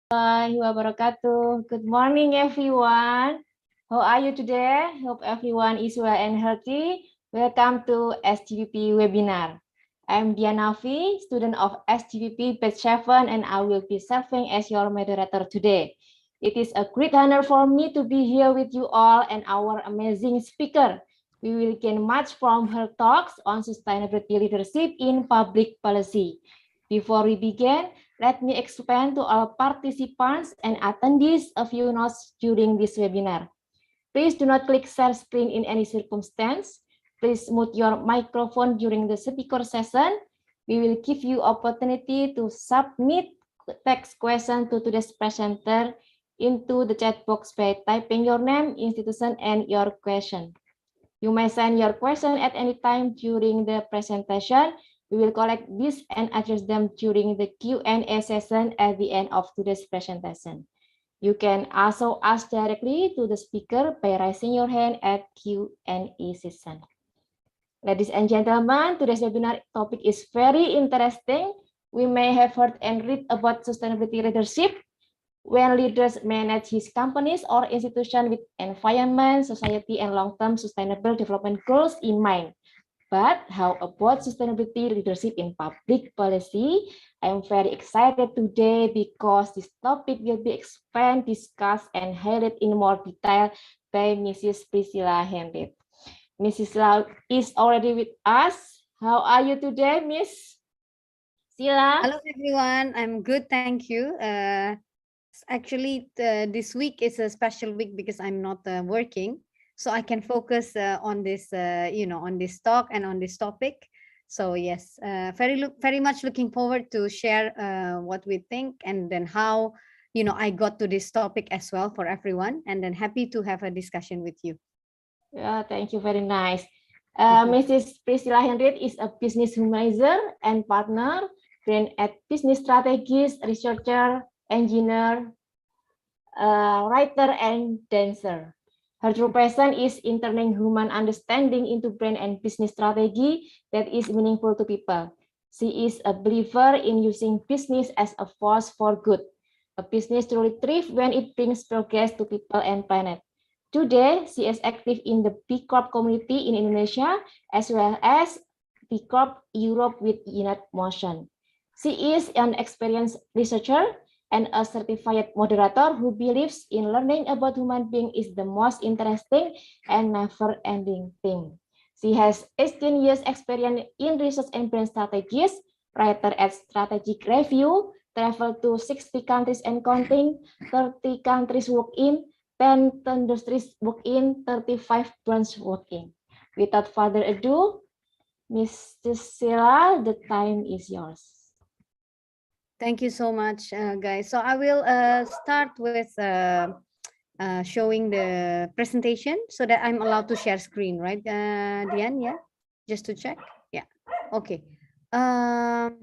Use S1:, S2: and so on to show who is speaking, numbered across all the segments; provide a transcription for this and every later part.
S1: Warahmatullahi wabarakatuh. Good morning, everyone. How are you today? Hope everyone is well and healthy. Welcome to SGPP webinar. I'm Dianavi, student of SGPP Batch 7, and I will be serving as your moderator today. It is a great honor for me to be here with you all and our amazing speaker. We will gain much from her talks on sustainability leadership in public policy. Before we begin, let me explain to all participants and attendees a few notes during this webinar. Please do not click share screen in any circumstance. Please mute your microphone during the speaker session. We will give you opportunity to submit text question to today's presenter into the chat box by typing your name, institution, and your question. You may send your question at any time during the presentation. We will collect these and address them during the Q&A session at the end of today's presentation. You can also ask directly to the speaker by raising your hand at Q&A session. Ladies and gentlemen, today's webinar topic is very interesting. We may have heard and read about sustainability leadership when leaders manage his companies or institutions with environment, society, and long-term sustainable development goals in mind. But how about sustainability leadership in public policy? I am very excited today because this topic will be expanded, discussed, and highlighted in more detail by Mrs. Priscilla Henriette. Mrs. Lau is already with us. How are you today, Miss Cilla?
S2: Hello, everyone. I'm good, thank you. Actually, this week is a special week because I'm not working. So I can focus on this, on this talk and on this topic. So yes, very much looking forward to share what we think and then how, I got to this topic as well for everyone. And then happy to have a discussion with you.
S1: Yeah, thank you. Very nice. Mrs. Priscilla Henriette is a business humanizer and partner, trained at business strategist, researcher, engineer, writer, and dancer. Her true passion is in turning human understanding into brand and business strategy that is meaningful to people. She is a believer in using business as a force for good. A business truly thrives when it brings progress to people and planet. Today, she is active in the B Corp community in Indonesia, as well as B Corp Europe with United Motion. She is an experienced researcher and a certified moderator who believes in learning about human beings is the most interesting and never-ending thing. She has 18 years experience in research and brand strategies, writer at Strategic Review, travel to 60 countries and counting, 30 countries work in, 10 industries work in, 35 brands work in. Without further ado, Mrs. Cilla, the time is yours.
S2: Thank you so much, guys. So I will start with showing the presentation so that I'm allowed to share screen, right, Diane? Yeah, just to check. Yeah, okay. I'm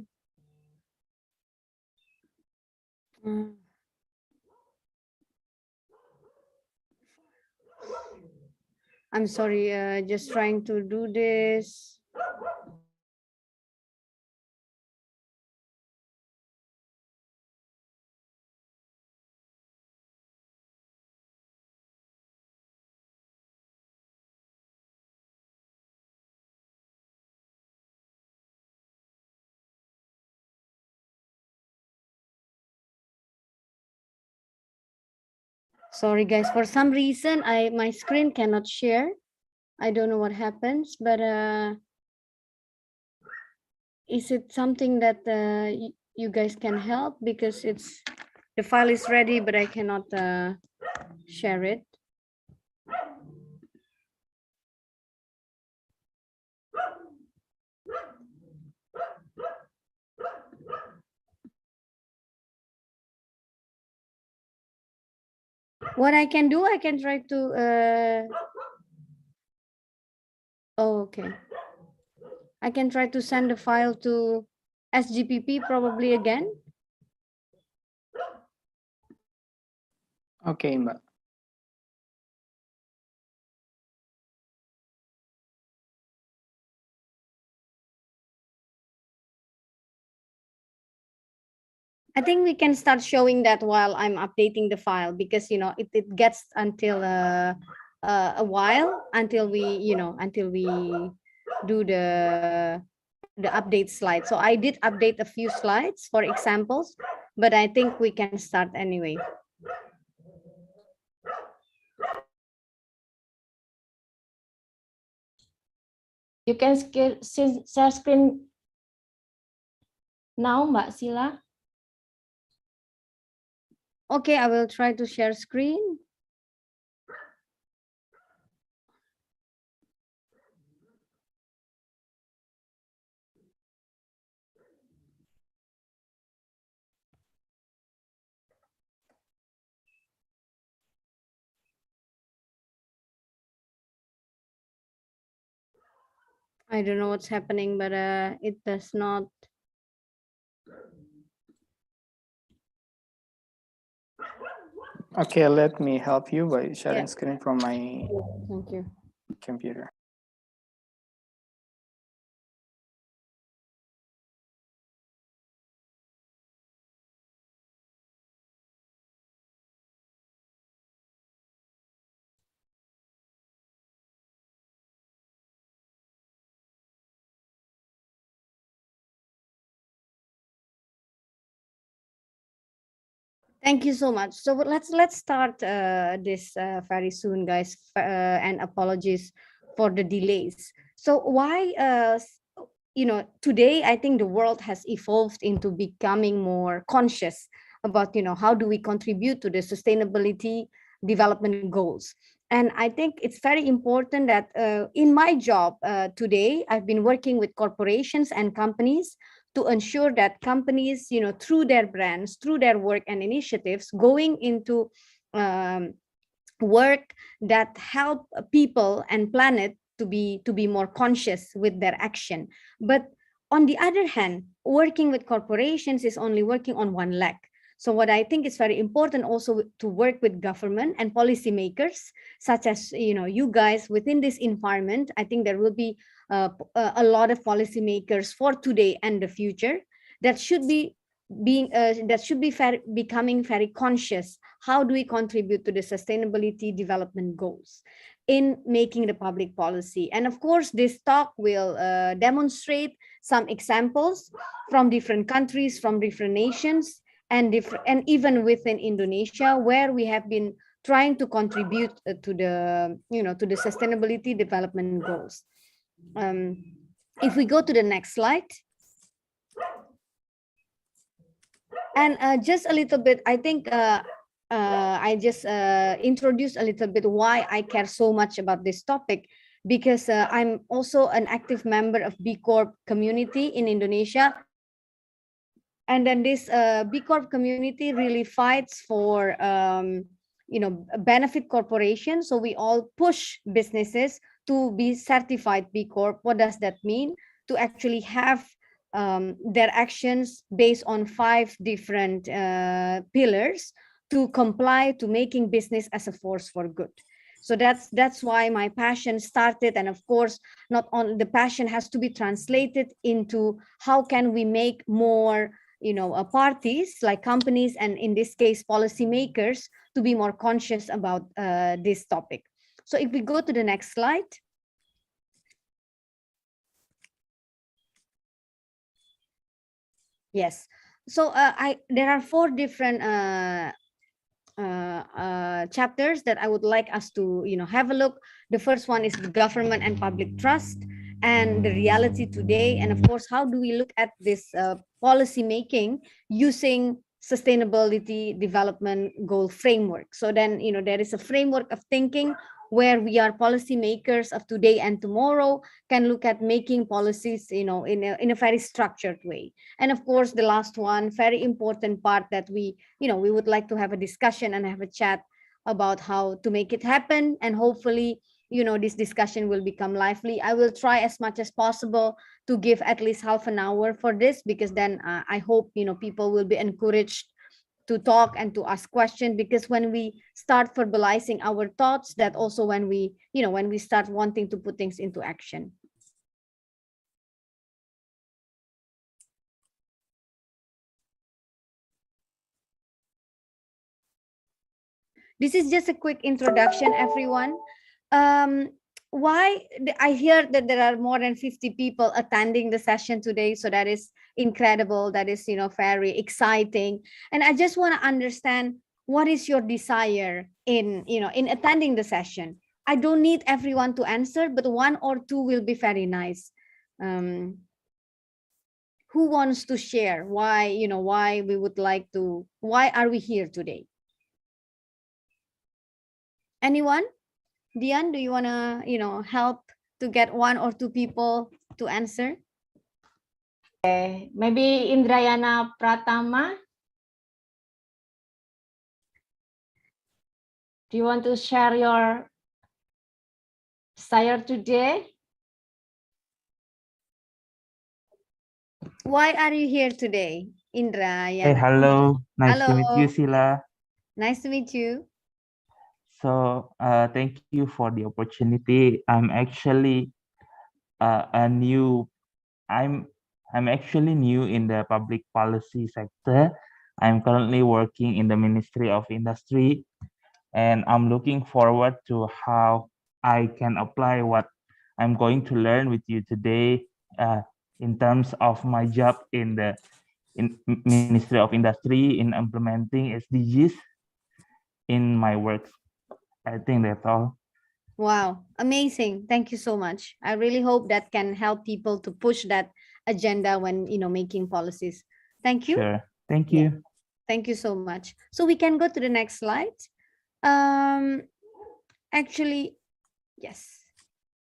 S2: sorry, just trying to do this. Sorry, guys. For some reason, my screen cannot share. I don't know what happens, but is it something that you guys can help, because the file is ready, but I cannot share it. What I can do, I can try to, oh, okay. I can try to send the file to SGPP probably again.
S3: Oke, Mbak.
S2: I think we can start showing that while I'm updating the file, because it gets until a while until we do the update slide. So I did update a few slides for examples, but I think we can start anyway.
S1: You can share screen now, Mbak Cilla.
S2: Okay, I will try to share screen. I don't know what's happening, but it does not.
S3: Okay, let me help you by sharing
S2: Yeah.
S3: screen from my
S2: Thank you.
S3: computer.
S2: Thank you so much. So let's start this very soon, guys. And apologies for the delays. So why today I think the world has evolved into becoming more conscious about how do we contribute to the sustainability development goals. And I think it's very important that in my job today, I've been working with corporations and companies to ensure that companies, through their brands, through their work and initiatives, going into um, work that help people and planet to be more conscious with their action. But on the other hand, working with corporations is only working on one leg. So what I think is very important also to work with government and policymakers, such as you guys within this environment. I think there will be a lot of policymakers for today and the future that should be becoming very conscious. How do we contribute to the sustainability development goals in making the public policy? And of course, this talk will demonstrate some examples from different countries, from different nations, and even within Indonesia, where we have been trying to contribute to the sustainability development goals. If we go to the next slide. And just a little bit, I think I just introduced a little bit why I care so much about this topic, because I'm also an active member of B Corp community in Indonesia. And then this B Corp community really fights for benefit corporations. So we all push businesses to be certified B Corp. What does that mean? To actually have their actions based on 5 different pillars to comply to making business as a force for good. So that's why my passion started. And of course, not on the passion has to be translated into how can we make more parties like companies, and in this case policymakers, to be more conscious about this topic. So if we go to the next slide. Yes. So there are 4 different chapters that I would like us to have a look. The first one is the government and public trust and the reality today, and of course, how do we look at this policy making using sustainability development goal framework. So then there is a framework of thinking where we are policymakers of today and tomorrow can look at making policies in a very structured way. And of course, the last one, very important part that we would like to have a discussion and have a chat about how to make it happen. And hopefully, this discussion will become lively. I will try as much as possible to give at least half an hour for this, because then I hope, people will be encouraged to talk and to ask questions, because when we start verbalizing our thoughts, that also when we start wanting to put things into action. This is just a quick introduction, everyone. Why I hear that there are more than 50 people attending the session today, so that is incredible. That is, very exciting. And I just want to understand, what is your desire in attending the session? I don't need everyone to answer, but one or two will be very nice. Who wants to share why we would like to, why are we here today? Anyone? Dian, do you want to, help to get one or two people to answer?
S1: Okay, maybe Indrayana Pratama. Do you want to share your desire today?
S2: Why are you here today, Indrayana?
S4: Hey, hello. Nice to meet you,
S2: Hello.
S4: Cilla.
S2: Nice to meet you.
S4: So, thank you for the opportunity. I'm actually a new. I'm actually new in the public policy sector. I'm currently working in the Ministry of Industry, and I'm looking forward to how I can apply what I'm going to learn with you today in terms of my job in the Ministry of Industry in implementing SDGs in my work. I think that's all.
S2: Wow, amazing. Thank you so much. I really hope that can help people to push that agenda when, making policies. Thank you.
S4: Sure. Thank
S2: Yeah.
S4: you.
S2: Thank you so much. So we can go to the next slide. Actually, yes.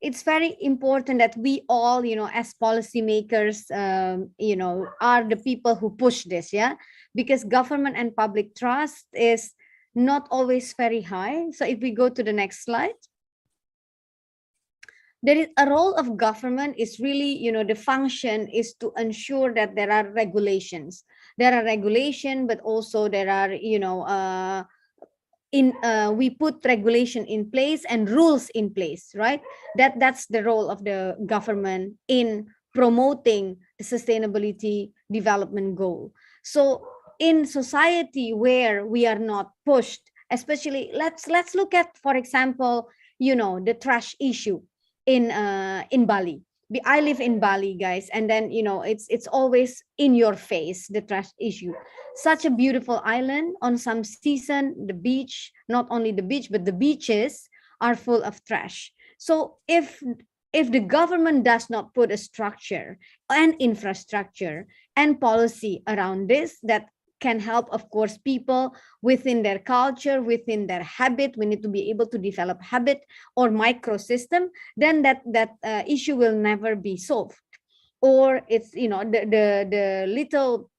S2: It's very important that we all, as policymakers, are the people who push this, yeah? Because government and public trust is not always very high. So if we go to the next slide, there is a role of government is really, the function is to ensure that there are regulations. There are regulation, but also there are, we put regulation in place and rules in place, right? That's the role of the government in promoting the sustainability development goal. So in society where we are not pushed, especially let's look at, for example, the trash issue in Bali. I live in Bali, guys, and then it's always in your face, the trash issue. Such a beautiful island. On some season, the beach, not only the beach, but the beaches are full of trash. So if the government does not put a structure and infrastructure and policy around this, that can help, of course, people within their culture, within their habit. We need to be able to develop habit or microsystem. Then that issue will never be solved. Or it's the little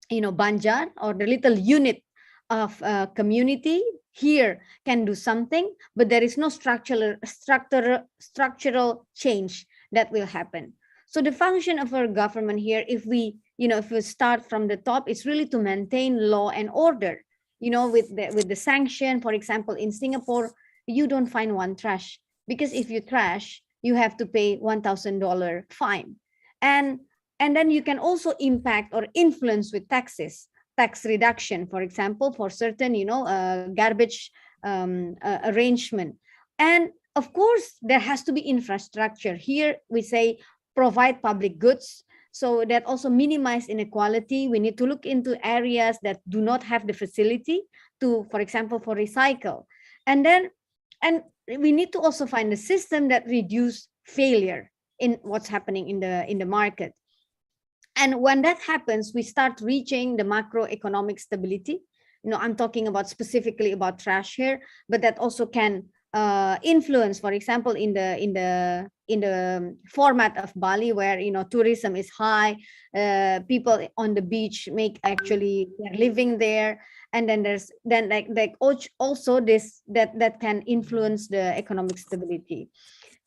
S2: banjar or the little unit of community here can do something, but there is no structural change that will happen. So the function of our government here, if we start from the top, it's really to maintain law and order. With the sanction, for example, in Singapore, you don't find one trash, because if you trash, you have to pay $1,000 fine. And then you can also impact or influence with taxes, tax reduction, for example, for certain, garbage arrangement. And of course, there has to be infrastructure. Here we say provide public goods, so that also minimize inequality. We need to look into areas that do not have the facility to, for example, for recycle. And we need to also find a system that reduce failure in what's happening in the market. And when that happens, we start reaching the macroeconomic stability. I'm talking about specifically about trash here, but that also can influence, for example, in the format of Bali, where tourism is high, people on the beach make actually they're living there, And then there's also this that can influence the economic stability.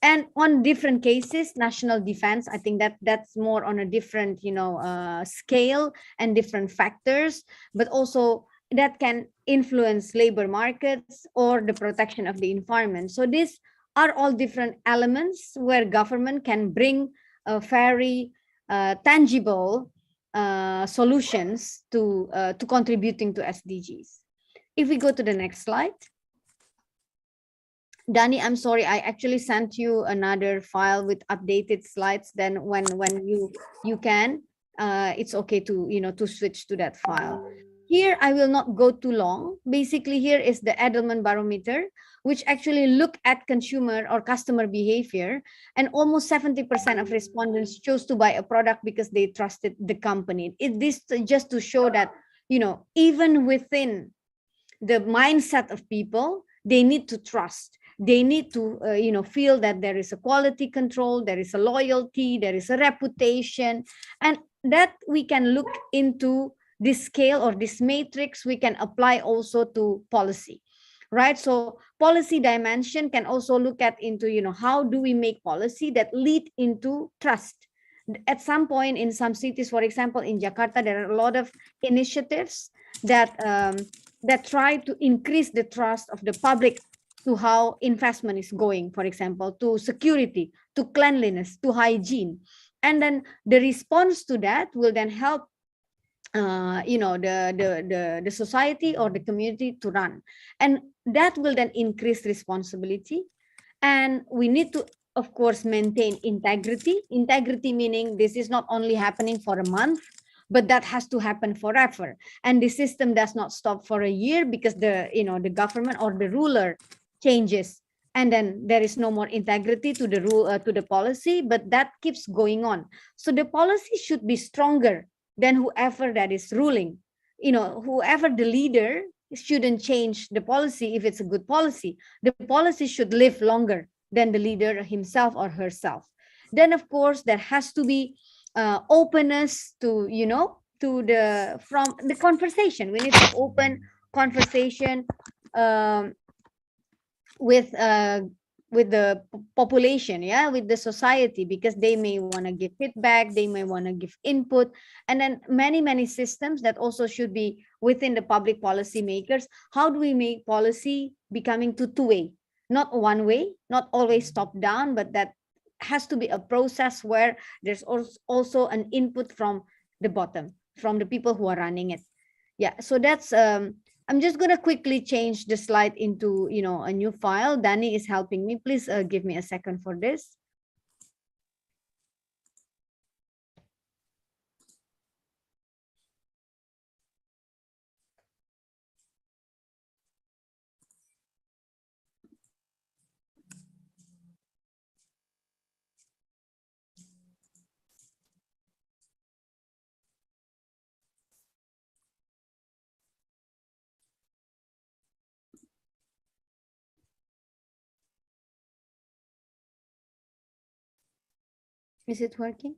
S2: And on different cases, national defense, I think that's more on a different scale and different factors, but also that can influence labor markets or the protection of the environment. So these are all different elements where government can bring a very tangible solutions to contributing to SDGs. If we go to the next slide. Danny, I'm sorry, I actually sent you another file with updated slides. Then when you can, it's okay to to switch to that file. Here, I will not go too long. Basically, here is the Edelman Barometer, which actually look at consumer or customer behavior, and almost 70% of respondents chose to buy a product because they trusted the company. This just to show that even within the mindset of people, they need to trust. They need to feel that there is a quality control, there is a loyalty, there is a reputation, and that we can look into this scale or this matrix. We can apply also to policy, right? So policy dimension can also look at into how do we make policy that lead into trust. At some point in some cities, for example in Jakarta, there are a lot of initiatives that try to increase the trust of the public to how investment is going, for example, to security, to cleanliness, to hygiene. And then the response to that will then help the society or the community to run. And that will then increase responsibility. And we need to, of course, maintain integrity. Integrity meaning this is not only happening for a month, but that has to happen forever. And the system does not stop for a year because the government or the ruler changes, and then there is no more integrity to the rule to the policy, but that keeps going on. So the policy should be stronger than whoever that is ruling. Whoever the leader shouldn't change the policy. If it's a good policy, the policy should live longer than the leader himself or herself. Then of course there has to be openness to from the conversation. We need to open conversation with the population, with the society, because they may want to give feedback, they may want to give input. And then many systems that also should be within the public policy makers. How do we make policy becoming two-way, not one way, not always top down, but that has to be a process where there's also an input from the bottom, from the people who are running it. So that's I'm just going to quickly change the slide into a new file. Danny is helping me. Please give me a second for this. Is it working?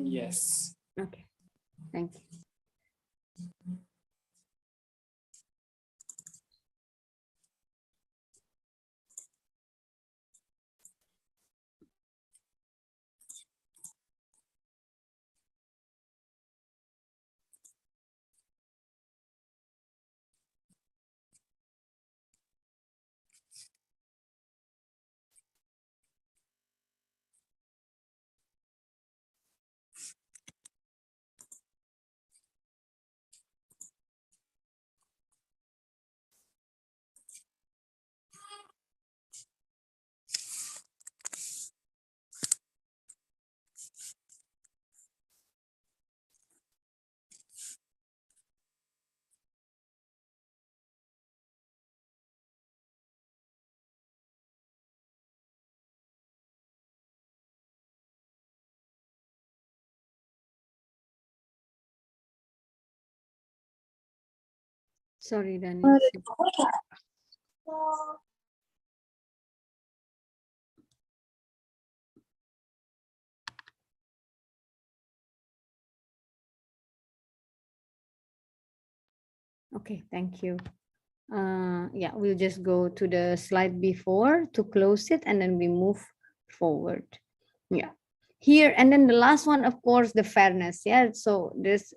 S3: Yes.
S2: Okay, thank you. Sorry, Danny. Okay, thank you. Yeah, we'll just go to the slide before to close it, and then we move forward. Yeah, here, and then the last one, of course, the fairness. Yeah, so this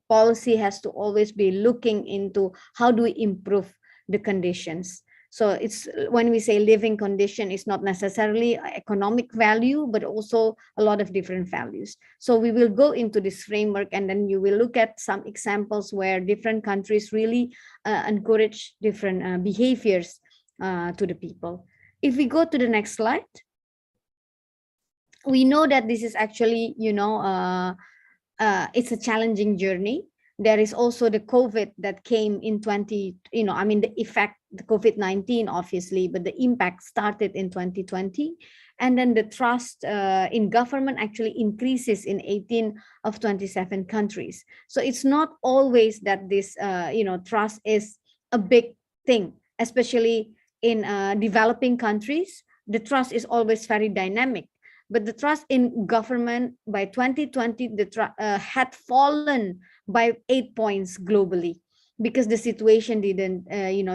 S2: policy has to always be looking into how do we improve the conditions. So it's when we say living condition, it's not necessarily economic value, but also a lot of different values. So we will go into this framework, and then you will look at some examples where different countries really encourage different behaviors to the people. If we go to the next slide, we know that this is actually, it's a challenging journey. There is also the COVID that came in 20, I mean, the effect, the COVID-19, obviously, but the impact started in 2020. And then the trust in government actually increases in 18 of 27 countries. So it's not always that this, trust is a big thing, especially in developing countries. The trust is always very dynamic, but the trust in government by 2020 had fallen by 8 points globally, because the situation didn't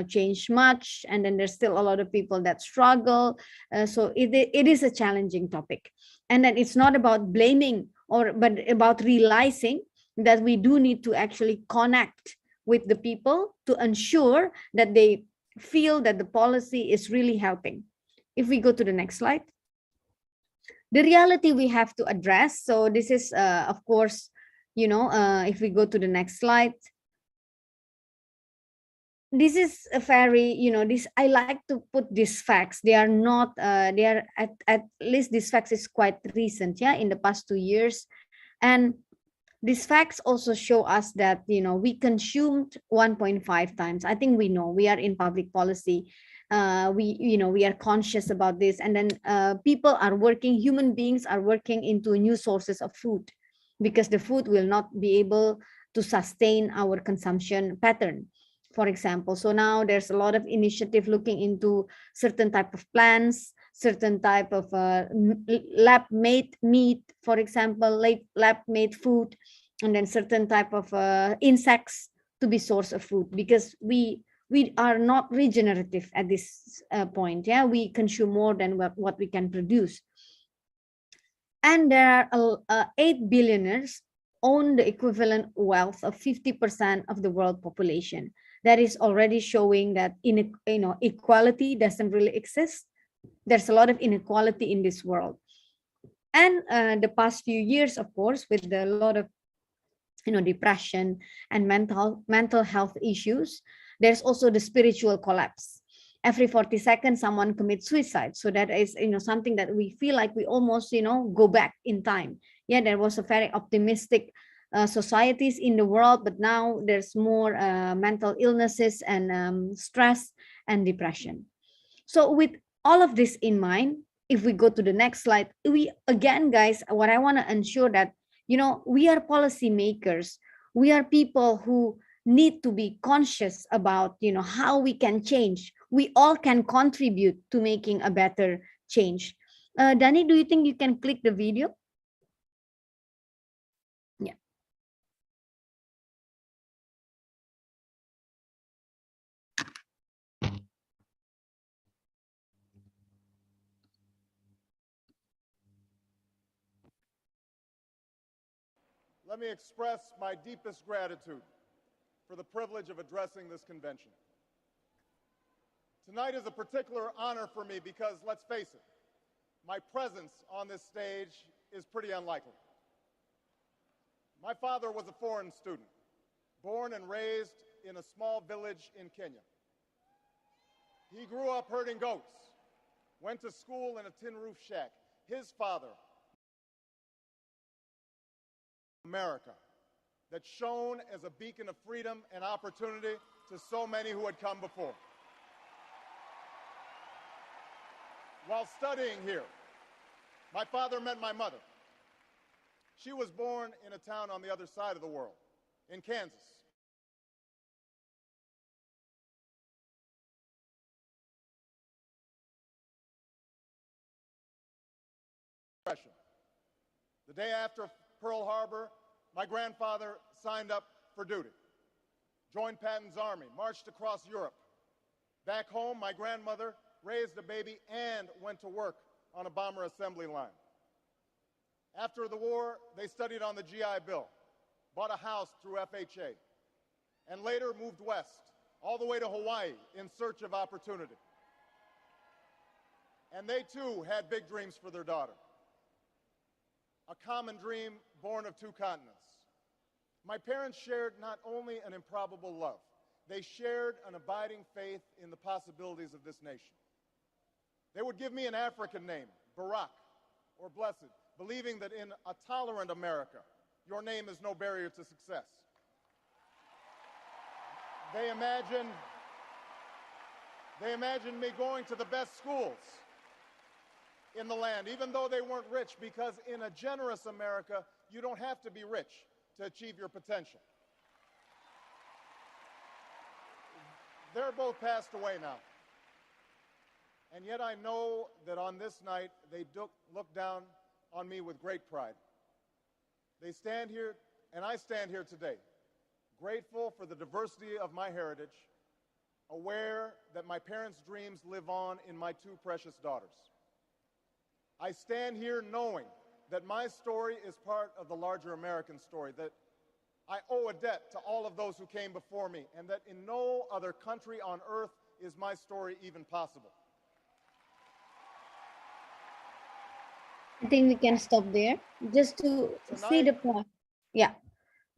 S2: change much, and then there's still a lot of people that struggle. So it is a challenging topic, and then it's not about blaming but about realizing that we do need to actually connect with the people to ensure that they feel that the policy is really helping. If we go to the next slide, the reality we have to address. So this is, of course, if we go to the next slide, this is a very, this, I like to put these facts. They are not, they are at least these facts is quite recent, yeah, in the past 2 years. And these facts also show us that, we consumed 1.5 times. I think we know, we are in public policy. We are conscious about this, and then people are working, human beings are working into new sources of food, because the food will not be able to sustain our consumption pattern, for example. So now there's a lot of initiative looking into certain type of plants, certain type of lab made meat, for example, like lab made food, and then certain type of insects to be source of food, because we are not regenerative at this point. Yeah, we consume more than what we can produce. And there are 8 billionaires own the equivalent wealth of 50% of the world population. That is already showing that equality doesn't really exist. There's a lot of inequality in this world. And the past few years, of course, with a lot of depression and mental health issues, there's also the spiritual collapse. Every 40 seconds someone commits suicide. So that is something that we feel like we almost go back in time. Yeah, there was a very optimistic societies in the world, but now there's more mental illnesses and stress and depression. So with all of this in mind, if we go to the next slide, we again, guys, what I want to ensure that we are policymakers. We are people who need to be conscious about how we can change. We all can contribute to making a better change. Danny, do you think you can click the video? Yeah.
S5: Let me express my deepest gratitude for the privilege of addressing this convention. Tonight is a particular honor for me because, let's face it, my presence on this stage is pretty unlikely. My father was a foreign student, born and raised in a small village in Kenya. He grew up herding goats, went to school in a tin roof shack. His father, America, that shone as a beacon of freedom and opportunity to so many who had come before. While studying here, my father met my mother. She was born in a town on the other side of the world, in Kansas. The day after Pearl Harbor, my grandfather signed up for duty, joined Patton's army, marched across Europe. Back home, my grandmother raised a baby and went to work on a bomber assembly line. After the war, they studied on the GI Bill, bought a house through FHA, and later moved west, all the way to Hawaii in search of opportunity. And they too had big dreams for their daughter. A common dream born of two continents. My parents shared not only an improbable love, they shared an abiding faith in the possibilities of this nation. They would give me an African name, Barak, or Blessed, believing that in a tolerant America, your name is no barrier to success. They imagined me going to the best schools in the land, even though they weren't rich, because in a generous America, you don't have to be rich to achieve your potential. They're both passed away now. And yet I know that on this night, they look down on me with great pride. They stand here, and I stand here today, grateful for the diversity of my heritage, aware that my parents' dreams live on in my two precious daughters. I stand here knowing that my story is part of the larger American story, that I owe a debt to all of those who came before me, and that in no other country on earth is my story even possible.
S2: I think we can stop there just to see the point. Yeah,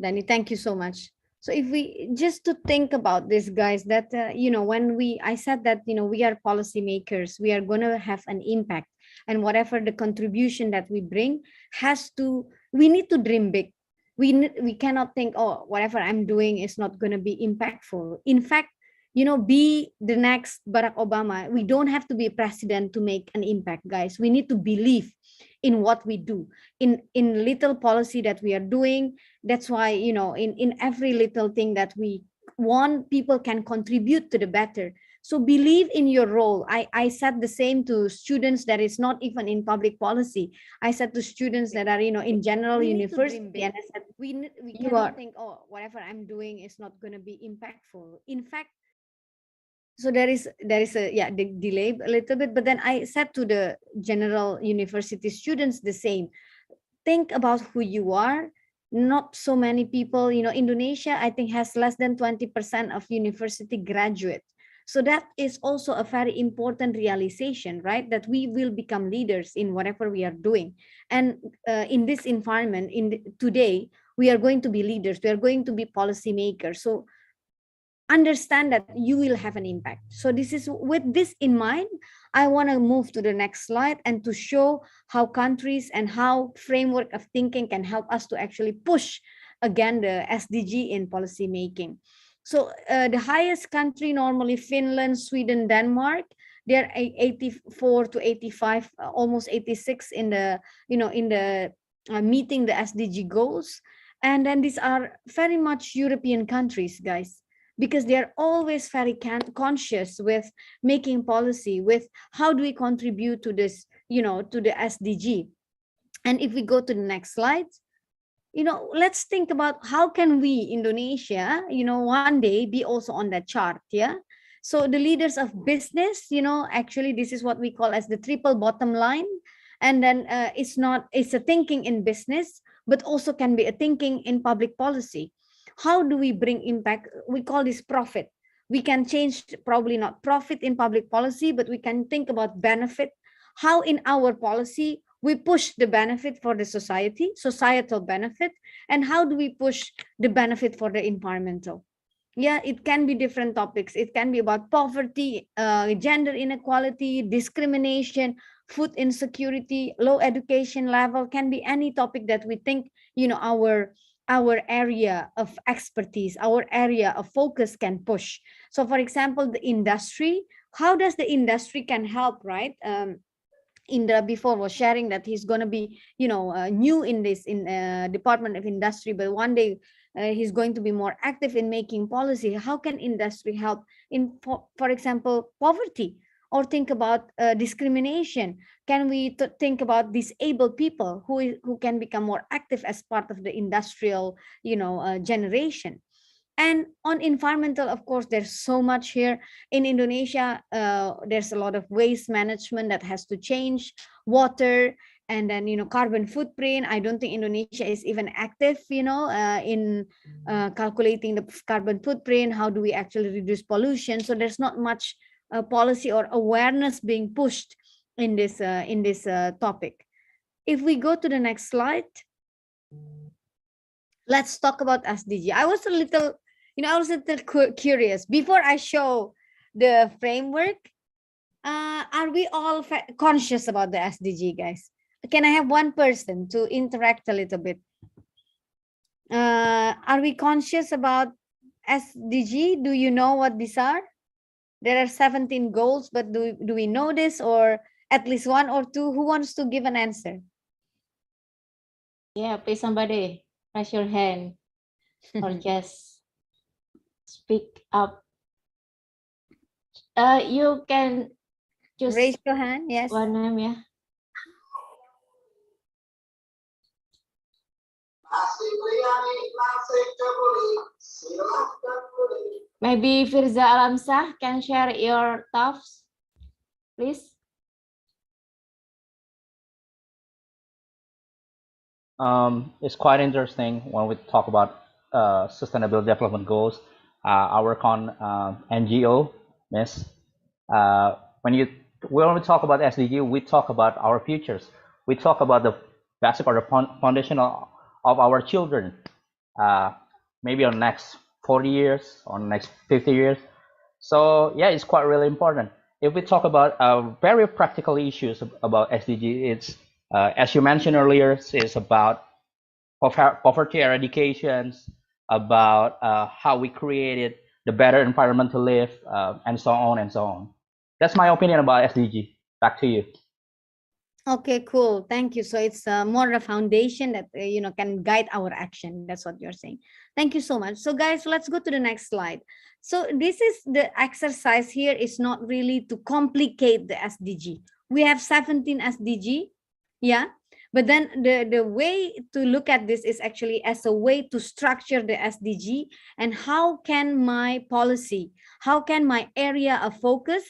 S2: Danny, thank you so much. So if we just to think about this, guys, that when I said that we are policymakers, we are going to have an impact, and whatever the contribution that we bring we need to dream big. We cannot think, oh, whatever I'm doing is not going to be impactful. In fact, be the next Barack Obama. We don't have to be a president to make an impact, guys. We need to believe in what we do, in little policy that we are doing. That's why, in every little thing that we want, people can contribute to the better. So believe in your role. I said the same to students that is not even in public policy. I said to students that are, in general university, and I said, we cannot think, oh, whatever I'm doing is not going to be impactful. In fact, so there is a delay a little bit, but then I said to the general university students the same. Think about who you are. Not so many people, Indonesia, I think, has less than 20% of university graduate. So that is also a very important realization, right? That we will become leaders in whatever we are doing. And in this environment, today, we are going to be leaders. We are going to be policymakers. So understand that you will have an impact. So this is with this in mind, I want to move to the next slide and to show how countries and how framework of thinking can help us to actually push again the SDG in policy making. So the highest country, normally Finland, Sweden, Denmark, they're 84 to 85, almost 86 in the, meeting the SDG goals. And then these are very much European countries, guys, because they are always very conscious with making policy, with how do we contribute to this, to the SDG. And if we go to the next slide, let's think about how can we, Indonesia, one day be also on that chart, yeah? So the leaders of business, actually this is what we call as the triple bottom line. And then it's a thinking in business, but also can be a thinking in public policy. How do we bring impact? We call this profit. We can change, probably not profit in public policy, but we can think about benefit. How in our policy, we push the benefit for the society, societal benefit, and how do we push the benefit for the environmental? Yeah, it can be different topics. It can be about poverty, gender inequality, discrimination, food insecurity, low education level, can be any topic that we think, our area of expertise, our area of focus can push. So for example, the industry, how does the industry can help, right? Indra before was sharing that he's going to be, new in this Department of Industry, but one day he's going to be more active in making policy. How can industry help in, for example, poverty? Or think about discrimination. Can we think about disabled people who can become more active as part of the industrial, generation? And on environmental, of course, there's so much here. In Indonesia, there's a lot of waste management that has to change, water, and then, carbon footprint. I don't think Indonesia is even active, in calculating the carbon footprint. How do we actually reduce pollution? So there's not much policy or awareness being pushed in this topic. If we go to the next slide, let's talk about SDG. I was a little curious before I show the framework. Are we all conscious about the SDG, guys? Can I have one person to interact a little bit? Are we conscious about SDG? Do you know what these are? There are 17 goals, but do we know this, or at least one or two? Who wants to give an answer?
S1: Yeah, please somebody raise your hand or just speak up. You can just
S2: Raise your hand. Yes.
S1: one name, yeah. Maybe Firza Alamsah can share your thoughts, please.
S6: It's quite interesting when we talk about sustainable development goals. I work on NGO, Miss. When we talk about SDG, we talk about our futures. We talk about the basic or the foundation of our children. Maybe on the next 40 years or next 50 years. So yeah, it's quite really important. If we talk about very practical issues about SDG, it's as you mentioned earlier, it's about poverty eradications, about how we created the better environment to live, and so on and so on. That's my opinion about SDG. Back to you.
S2: Okay, cool. Thank you. So it's more a foundation that can guide our action. That's what you're saying. Thank you so much. So guys, let's go to the next slide. So this is the exercise here. Is not really to complicate the SDG. We have 17 SDG, yeah. But then the way to look at this is actually as a way to structure the SDG, and how can my policy, how can my area of focus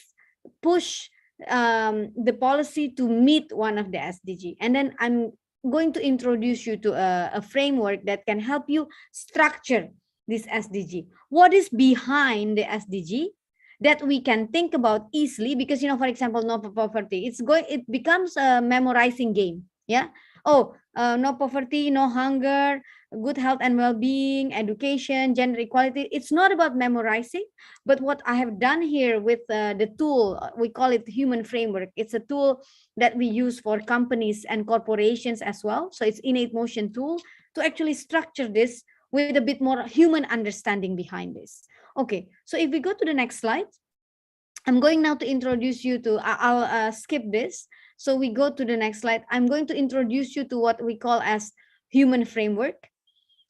S2: push the policy to meet one of the SDG. And then I'm going to introduce you to a framework that can help you structure this SDG. What is behind the SDG that we can think about easily? Because, for example, no poverty, it becomes a memorizing game. Yeah. Oh, no poverty, no hunger, good health and well-being, education, gender equality. It's not about memorizing, but what I have done here with the tool, we call it human framework. It's a tool that we use for companies and corporations as well. So it's innate motion tool to actually structure this with a bit more human understanding behind this. Okay, so if we go to the next slide, I'm going now to introduce you to, I'll skip this. So we go to the next slide. I'm going to introduce you to what we call as human framework.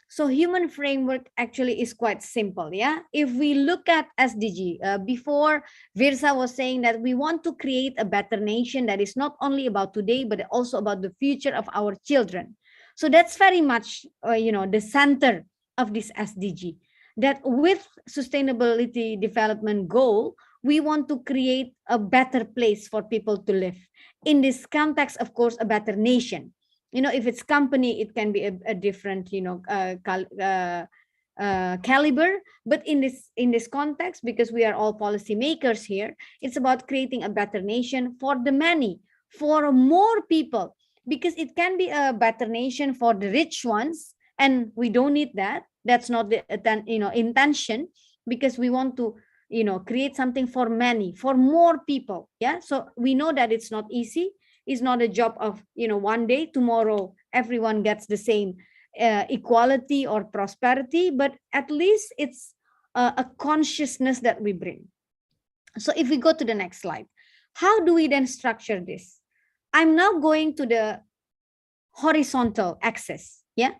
S2: So human framework actually is quite simple, yeah? If we look at SDG, before Virsa was saying that we want to create a better nation that is not only about today, but also about the future of our children. So that's very much, the center of this SDG, that with sustainability development goal, we want to create a better place for people to live. In this context, of course, a better nation. If it's company, it can be a different, caliber. But in this context, because we are all policymakers here, it's about creating a better nation for the many, for more people, because it can be a better nation for the rich ones, and we don't need that. That's not the intention, because we want to create something for many, for more people. Yeah. So we know that it's not easy. It's not a job of one day, tomorrow everyone gets the same equality or prosperity, but at least it's a consciousness that we bring. So if we go to the next slide, how do we then structure this? I'm now going to the horizontal axis. Yeah,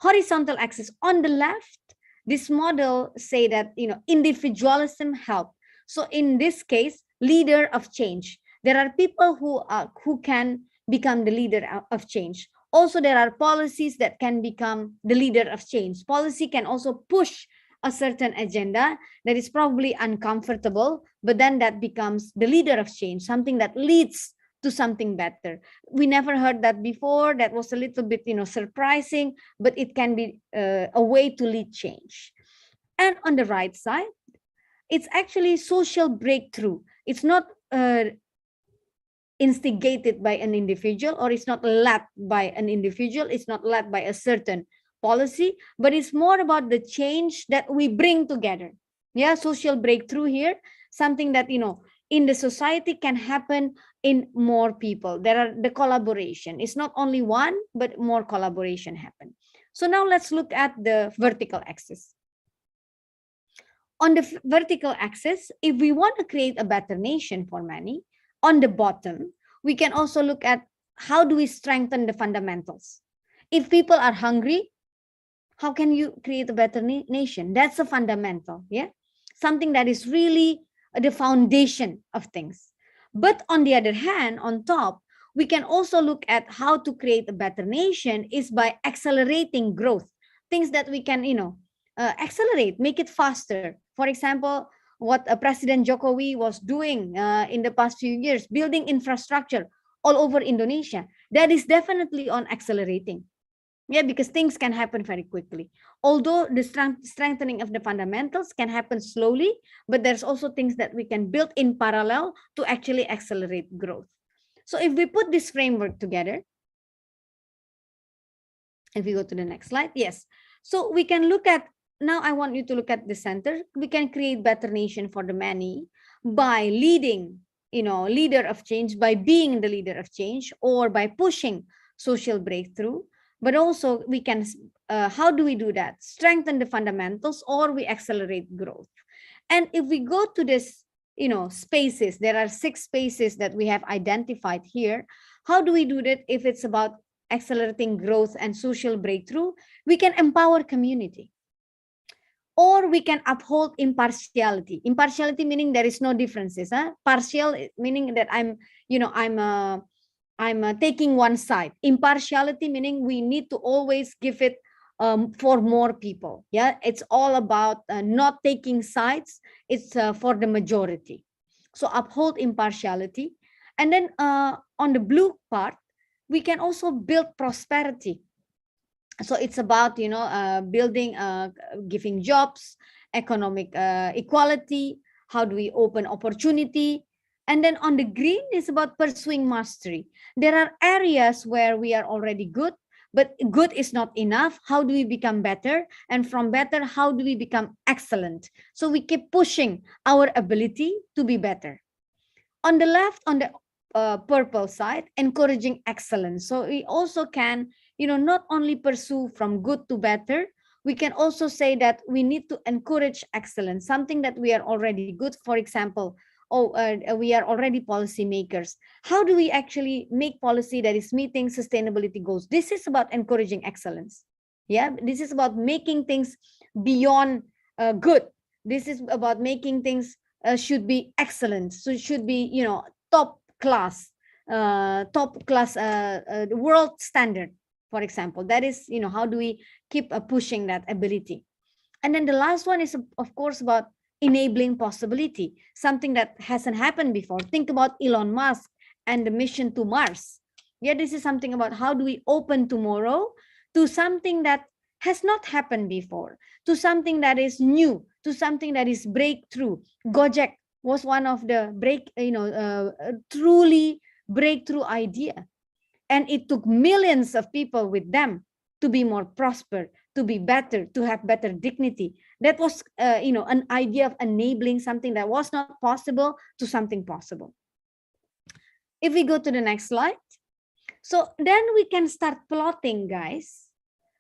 S2: horizontal axis. On the left, this model say that individualism help. So in this case, leader of change. There are people who can become the leader of change. Also, there are policies that can become the leader of change. Policy can also push a certain agenda that is probably uncomfortable, but then that becomes the leader of change, something that leads to something better. We never heard that before. That was a little bit, surprising, but it can be a way to lead change. And on the right side, it's actually social breakthrough. It's not instigated by an individual, or it's not led by an individual. It's not led by a certain policy, but it's more about the change that we bring together. Yeah, social breakthrough here, something that, in the society can happen in more people. There are the collaboration. It's not only one, but more collaboration happen. So now let's look at the vertical axis. On the vertical axis, if we want to create a better nation for many, on the bottom, we can also look at how do we strengthen the fundamentals. If people are hungry, how can you create a better nation? That's a fundamental, yeah? Something that is really the foundation of things. But on the other hand, on top, we can also look at how to create a better nation is by accelerating growth. Things that we can, accelerate, make it faster. For example, what President Jokowi was doing in the past few years, building infrastructure all over Indonesia. That is definitely on accelerating. Yeah, because things can happen very quickly. Although the strengthening of the fundamentals can happen slowly, but there's also things that we can build in parallel to actually accelerate growth. So if we put this framework together, if we go to the next slide, yes. So we can look at, now I want you to look at the center. We can create better nation for the many by leading, leader of change, by being the leader of change, or by pushing social breakthrough. But also we can, how do we do that? Strengthen the fundamentals, or we accelerate growth. And if we go to this, spaces, there are 6 spaces that we have identified here. How do we do that? If it's about accelerating growth and social breakthrough, we can empower community. Or we can uphold impartiality. Impartiality meaning there is no differences. Partial meaning that I'm taking one side. Impartiality meaning we need to always give it for more people. Yeah, it's all about not taking sides. It's for the majority. So uphold impartiality. And then on the blue part, we can also build prosperity. So it's about, building, giving jobs, economic equality. How do we open opportunity? And then on the green is about pursuing mastery. There are areas where we are already good, but good is not enough. How do we become better? And from better, how do we become excellent? So we keep pushing our ability to be better. On the left, on the purple side, encouraging excellence. So we also can, not only pursue from good to better, we can also say that we need to encourage excellence, something that we are already good. For example, we are already policymakers. How do we actually make policy that is meeting sustainability goals? This is about encouraging excellence. Yeah, this is about making things beyond good. This is about making things should be excellent. So it should be, top class, world standard, for example. That is, how do we keep pushing that ability? And then the last one is, of course, about enabling possibility, something that hasn't happened before. Think about Elon Musk and the mission to Mars. Yeah, this is something about how do we open tomorrow to something that has not happened before, to something that is new, to something that is breakthrough. Gojek was one of the truly breakthrough idea. And it took millions of people with them to be more prosper, to be better, to have better dignity. That was, an idea of enabling something that was not possible to something possible. If we go to the next slide, so then we can start plotting, guys,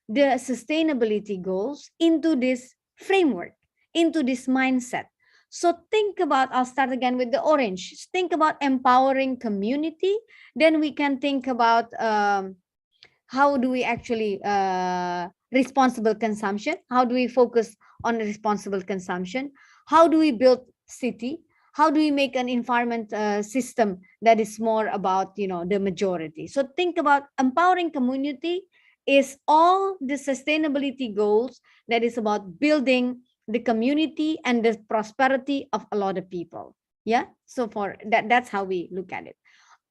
S2: the sustainability goals into this framework, into this mindset. So think about, I'll start again with the orange. Think about empowering community. Then we can think about how do we actually responsible consumption? How do we focus on responsible consumption? How do we build city? How do we make an environment system that is more about, the majority? So think about empowering community is all the sustainability goals that is about building the community, and the prosperity of a lot of people. Yeah, so for that, that's how we look at it.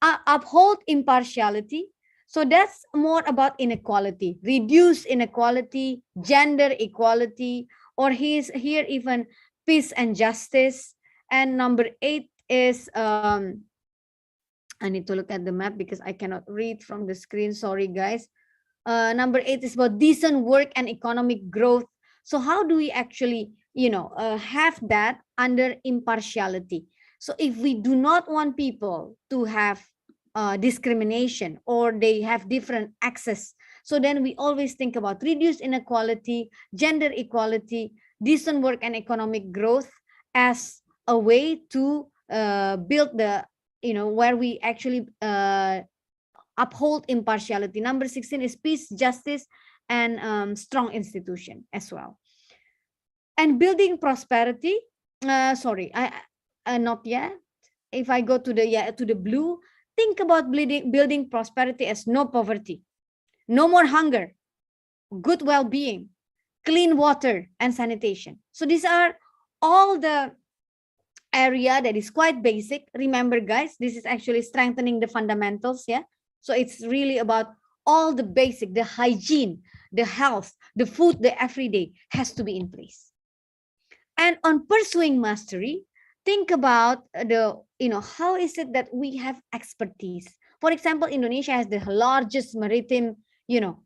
S2: Uphold impartiality. So that's more about inequality, reduce inequality, gender equality, or here even peace and justice. And number 8 is I need to look at the map because I cannot read from the screen. Sorry, guys. Number 8 is about decent work and economic growth. So how do we actually, have that under impartiality? So if we do not want people to have discrimination, or they have different access, so then we always think about reduce inequality, gender equality, decent work and economic growth as a way to build the, where we actually uphold impartiality. Number 16 is peace, justice, and strong institution as well. And building prosperity. Sorry, I not yet. If I go to the blue, think about building prosperity as no poverty, no more hunger, good well-being, clean water, and sanitation. So these are all the area that is quite basic. Remember, guys, this is actually strengthening the fundamentals. Yeah. So it's really about all the basic, the hygiene, the health, the food, the everyday has to be in place. And on pursuing mastery, think about how is it that we have expertise. For example, Indonesia has the largest maritime,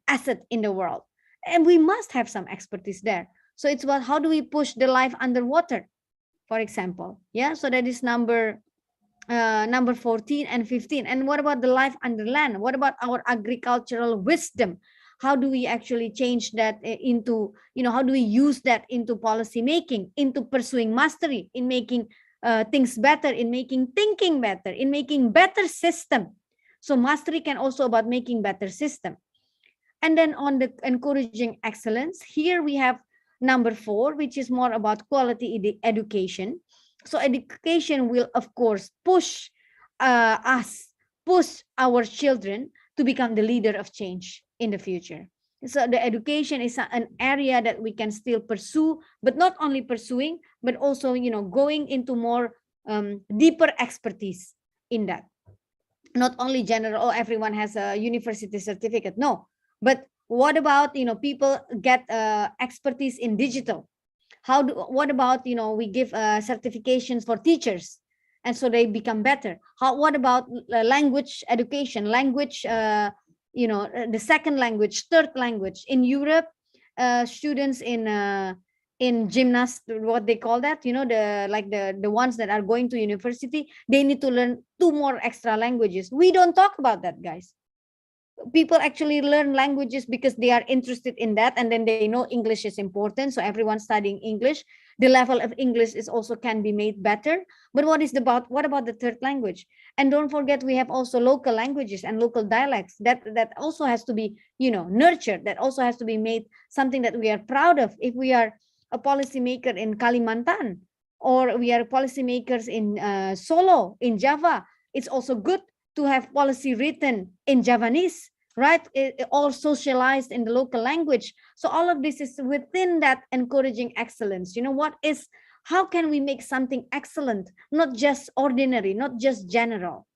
S2: asset in the world. And we must have some expertise there. So it's about how do we push the life underwater, for example. Yeah, so that is number 14 and 15. And what about the life under land? What about our agricultural wisdom? How do we actually change that into, how do we use that into policy making, into pursuing mastery, in making things better, in making thinking better, in making better system. So mastery can also about making better system. And then on the encouraging excellence, here we have number 4, which is more about quality education. So education will, of course, push our children to become the leader of change in the future. So the education is an area that we can still pursue, but not only pursuing, but also, going into more deeper expertise in that. Not only general, everyone has a university certificate. No, but what about, people get expertise in digital? What about, we give certifications for teachers, and so they become better? What about language education, language, the second language, third language? In Europe, students in gymnast, what they call that, the ones that are going to university, they need to learn 2 more extra languages. We don't talk about that, guys. People actually learn languages because they are interested in that, and then they know English is important, so everyone's studying English. The level of English is also can be made better. But what about the third language? And don't forget, we have also local languages and local dialects that also has to be, nurtured, that also has to be made something that we are proud of. If we are a policymaker in Kalimantan, or we are policymakers in Solo, in Java, it's also good to have policy written in Javanese, right? All socialized in the local language. So all of this is within that encouraging excellence. How can we make something excellent, not just ordinary, not just general?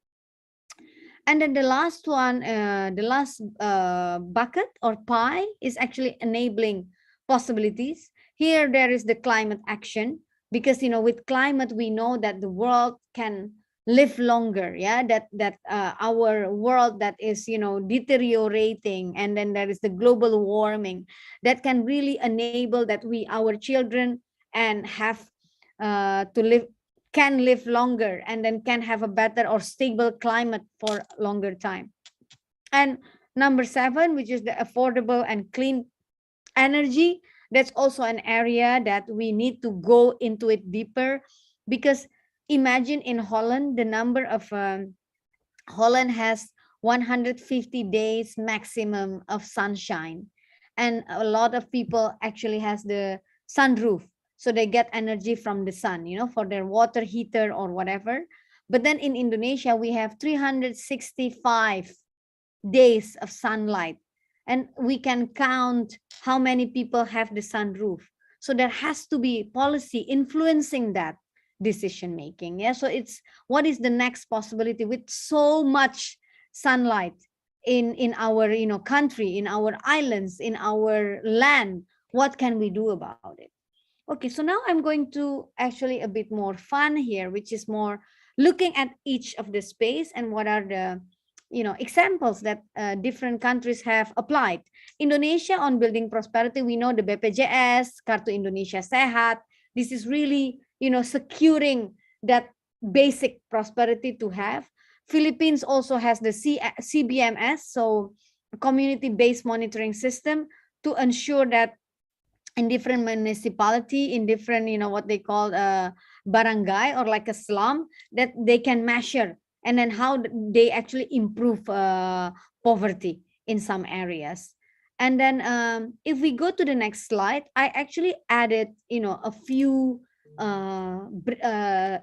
S2: And then the last one, the last bucket or pie is actually enabling possibilities. Here there is the climate action, because with climate we know that the world can live longer. Yeah, that our world that is deteriorating, and then there is the global warming that can really enable that our children and have can live longer, and then can have a better or stable climate for longer time. And number 7, which is the affordable and clean energy, that's also an area that we need to go into it deeper. Because imagine in Holland, the number of Holland has 150 days maximum of sunshine, and a lot of people actually has the sunroof, so they get energy from the sun, for their water heater or whatever. But then in Indonesia, we have 365 days of sunlight, and we can count how many people have the sunroof. So there has to be policy influencing that decision making. Yeah, so it's what is the next possibility with so much sunlight in our country, in our islands, in our land. What can we do about it? Okay, so now I'm going to actually a bit more fun here, which is more looking at each of the space and what are the examples that different countries have applied. Indonesia on building prosperity, we know the BPJS, Kartu Indonesia Sehat. This is really securing that basic prosperity to have. Philippines also has the CBMS, so community-based monitoring system to ensure that in different municipality, in different what they call barangay or like a slum, that they can measure and then how they actually improve poverty in some areas. And then if we go to the next slide, I actually added a few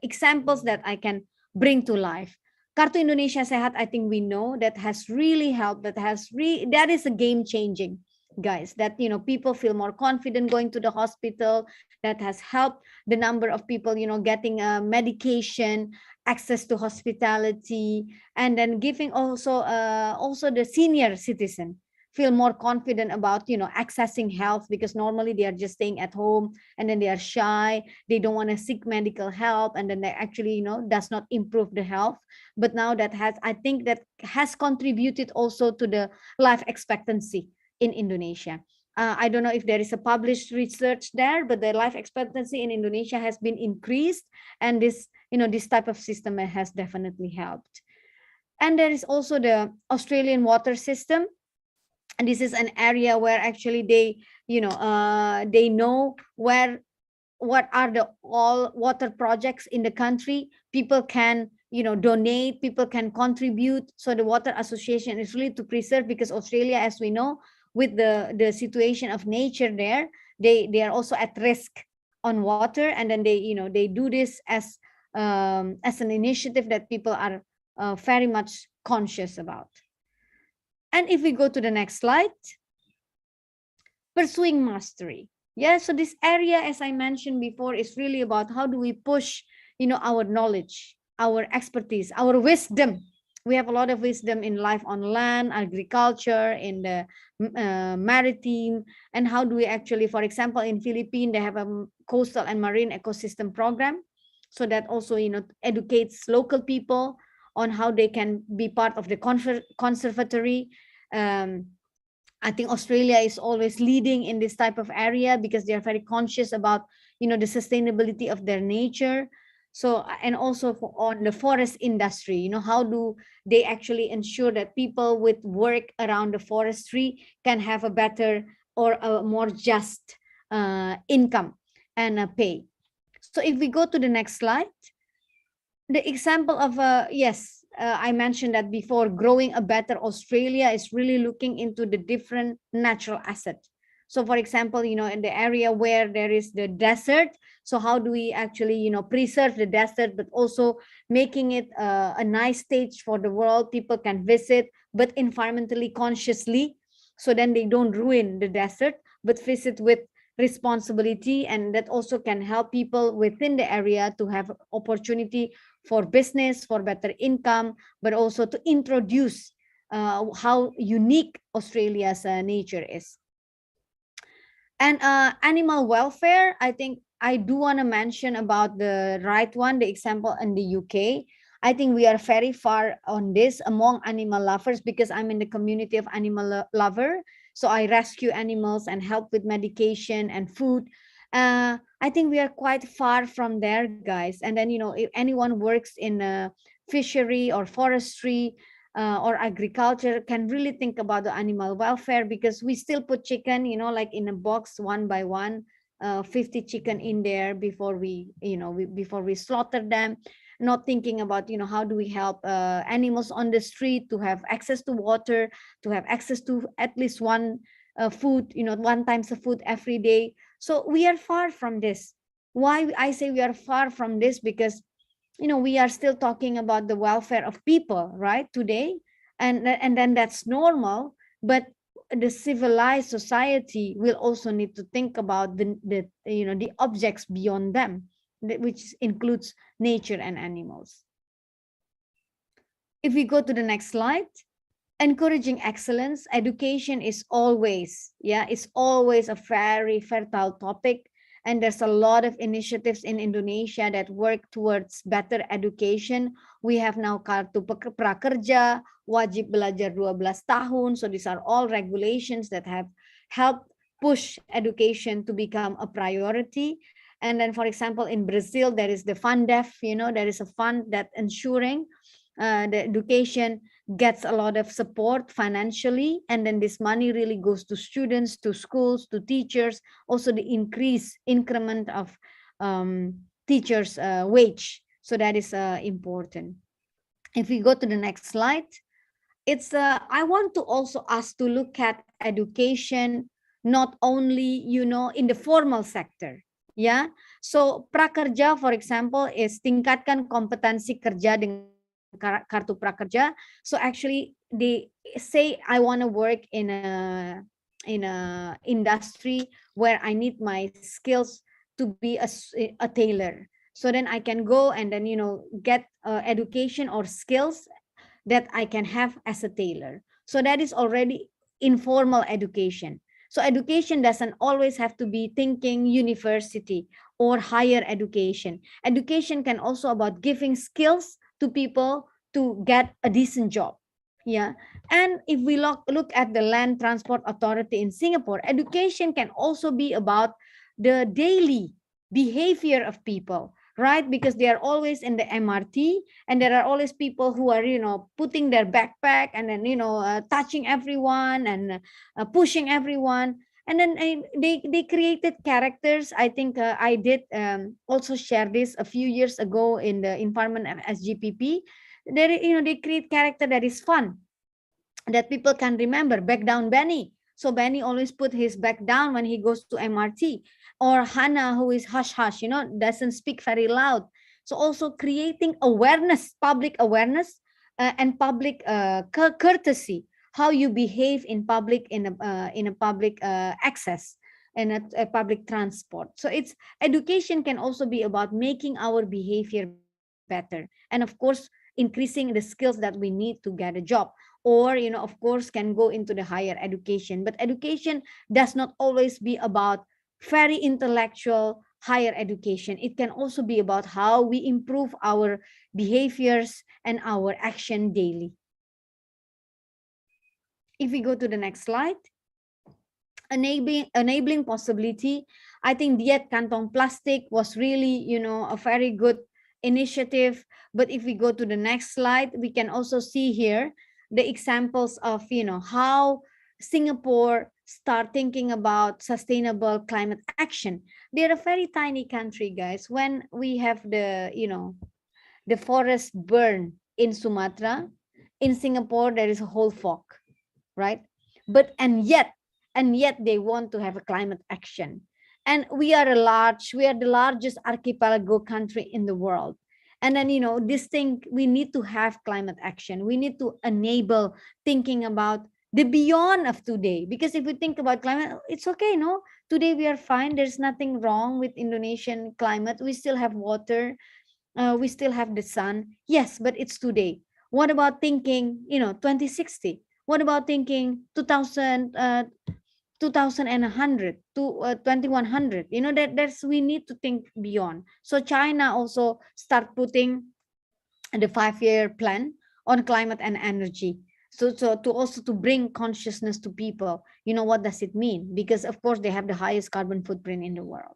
S2: examples that I can bring to life. Kartu Indonesia Sehat, I think we know that has really helped, that is a game changing, guys, that people feel more confident going to the hospital. That has helped the number of people getting medication, access to hospitality, and then giving also the senior citizen feel more confident about accessing health, because normally they are just staying at home and then they are shy, they don't want to seek medical help, and then they actually does not improve the health. But now I think that has contributed also to the life expectancy in Indonesia. I don't know if there is a published research there, but the life expectancy in Indonesia has been increased, and this type of system has definitely helped. And there is also the Australian water system, and this is an area where actually they know what are the all water projects in the country. People can donate, people can contribute. So the water association is really to preserve, because Australia, as we know, with the situation of nature there, they are also at risk on water, and then they do this as an initiative that people are very much conscious about. And if we go to the next slide, pursuing mastery. Yeah, so this area, as I mentioned before, is really about how do we push our knowledge, our expertise, our wisdom. We have a lot of wisdom in life on land, agriculture, in the maritime, and how do we actually, for example, in Philippines, they have a coastal and marine ecosystem program, so that also educates local people on how they can be part of the conservatory. I think Australia is always leading in this type of area because they are very conscious about the sustainability of their nature. So, and also on the forest industry, how do they actually ensure that people with work around the forestry can have a better or a more just income and pay. So if we go to the next slide, the example of I mentioned that before, growing a better Australia is really looking into the different natural assets. So for example, in the area where there is the desert, so how do we actually, preserve the desert, but also making it a nice stage for the world, people can visit, but environmentally consciously, so then they don't ruin the desert, but visit with responsibility. And that also can help people within the area to have opportunity for business, for better income, but also to introduce how unique Australia's nature is. And animal welfare, I think I do want to mention about the right one, the example in the UK. I think we are very far on this among animal lovers, because I'm in the community of animal lover. So I rescue animals and help with medication and food. I think we are quite far from there, guys. And then, if anyone works in fishery or forestry or agriculture, can really think about the animal welfare, because we still put chicken, like in a box one by one, 50 chicken in there before we slaughter them, not thinking about, how do we help animals on the street to have access to water, to have access to at least one food, one times of food every day. So we are far from this. Why I say we are far from this? Because we are still talking about the welfare of people right today, and then that's normal. But the civilized society will also need to think about the objects beyond them, which includes nature and animals. If we go to the next slide, encouraging excellence, education is always, it's always a very fertile topic. And there's a lot of initiatives in Indonesia that work towards better education. We have now Kartu Prakerja, Wajib Belajar 12 tahun. So these are all regulations that have helped push education to become a priority. And then, for example, in Brazil, there is the Fundef, there is a fund that ensuring the education gets a lot of support financially, and then this money really goes to students, to schools, to teachers, also the increment of teachers wage. So that is important. If we go to the next slide, it's I want to also ask to look at education not only in the formal sector. So prakerja, for example, is tingkatkan kompetensi kerja dengan Kartu Prakerja. So actually they say I want to work in a industry where I need my skills to be a tailor. So then I can go and then get education or skills that I can have as a tailor. So that is already informal education. So education doesn't always have to be thinking university or higher education. Education can also about giving skills to people to get a decent job. And if we look at the Land Transport Authority in Singapore, education can also be about the daily behavior of people, right? Because they are always in the MRT, and there are always people who are putting their backpack and then touching everyone and pushing everyone. And then they created characters. I think I did also share this a few years ago in the environment of SGPP. They create character that is fun, that people can remember. Back down Benny. So Benny always put his back down when he goes to MRT. Or Hannah, who is hush hush, doesn't speak very loud. So also creating awareness, public awareness, and public courtesy, how you behave in public, in a public access and a public transport. So it's education can also be about making our behavior better, and of course increasing the skills that we need to get a job, or of course can go into the higher education. But education does not always be about very intellectual higher education. It can also be about how we improve our behaviors and our action daily. If we go to the next slide, enabling possibility, I think Diet Kantong Plastic was really a very good initiative. But if we go to the next slide, we can also see here the examples of how Singapore start thinking about sustainable climate action. They're a very tiny country, guys. When we have the forest burn in Sumatra, in Singapore there is a whole fog, right? But and yet they want to have a climate action. And we are the largest archipelago country in the world. And then this thing, we need to have climate action. We need to enable thinking about the beyond of today. Because if we think about climate, it's okay, no? Today we are fine. There's nothing wrong with Indonesian climate. We still have water. We still have the sun. Yes, but it's today. What about thinking, 2060? What about thinking 2100 to 2100? That's we need to think beyond. So China also start putting the 5-year plan on climate and energy. So to also to bring consciousness to people, what does it mean? Because of course they have the highest carbon footprint in the world.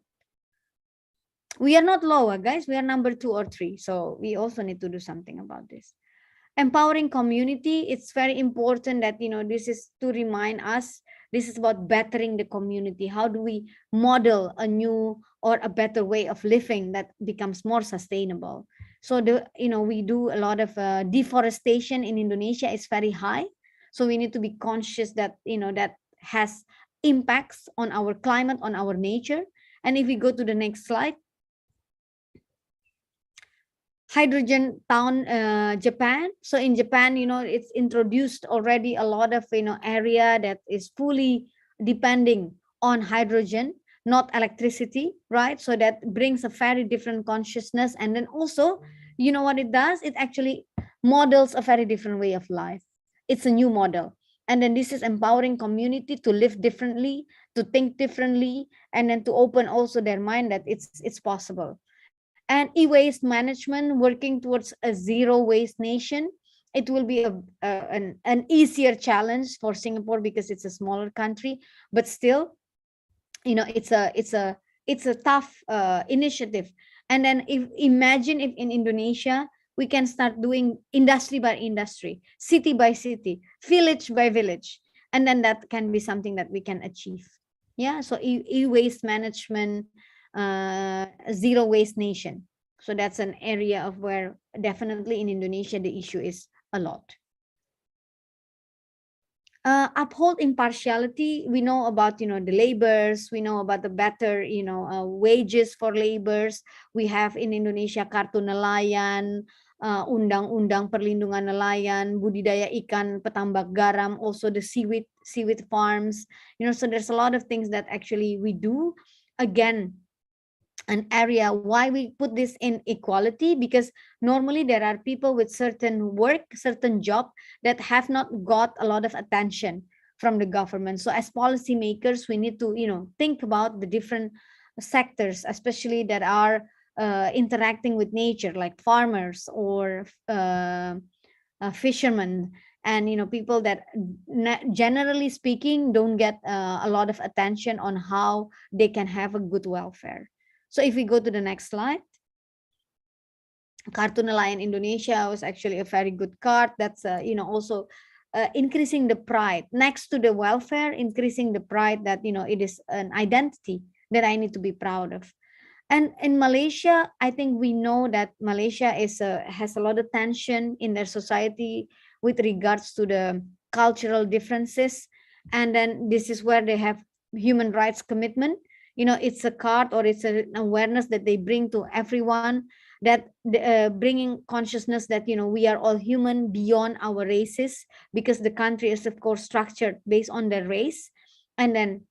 S2: We are not lower, guys. We are number 2 or 3. So we also need to do something about this. Empowering community, it's very important that this is to remind us, this is about bettering the community. How do we model a new or a better way of living that becomes more sustainable? So we do a lot of deforestation in Indonesia is very high. So we need to be conscious that that has impacts on our climate, on our nature. And if we go to the next slide, hydrogen town, Japan. So in Japan, it's introduced already a lot of, area that is fully depending on hydrogen, not electricity, right? So that brings a very different consciousness. And then also, what it does, it actually models a very different way of life. It's a new model. And then this is empowering community to live differently, to think differently, and then to open also their mind that it's possible. And e-waste management, working towards a zero waste nation, it will be an easier challenge for Singapore because it's a smaller country, but still, it's a tough initiative. And then if imagine if in Indonesia we can start doing industry by industry, city by city, village by village, and then that can be something that we can achieve. Yeah, so e-waste management, zero waste nation. So that's an area of where definitely in Indonesia the issue is a lot. Uphold impartiality. We know about the laborers. We know about the better wages for laborers. We have in Indonesia kartu nelayan, undang-undang perlindungan nelayan, budidaya ikan, petambak garam, also the seaweed farms. So there's a lot of things that actually we do. Again, an area why we put this in equality, because normally there are people with certain work, certain job that have not got a lot of attention from the government. So as policymakers, we need to think about the different sectors, especially that are interacting with nature, like farmers or fishermen, and people that generally speaking don't get a lot of attention on how they can have a good welfare. So if we go to the next slide, Kartu Nelayan Indonesia was actually a very good card. That's also increasing the pride next to the welfare, increasing the pride that it is an identity that I need to be proud of. And in Malaysia, I think we know that Malaysia has a lot of tension in their society with regards to the cultural differences, and then this is where they have human rights commitment. It's a card, or it's an awareness that they bring to everyone, that bringing consciousness that we are all human beyond our races, because the country is of course structured based on their race. And then,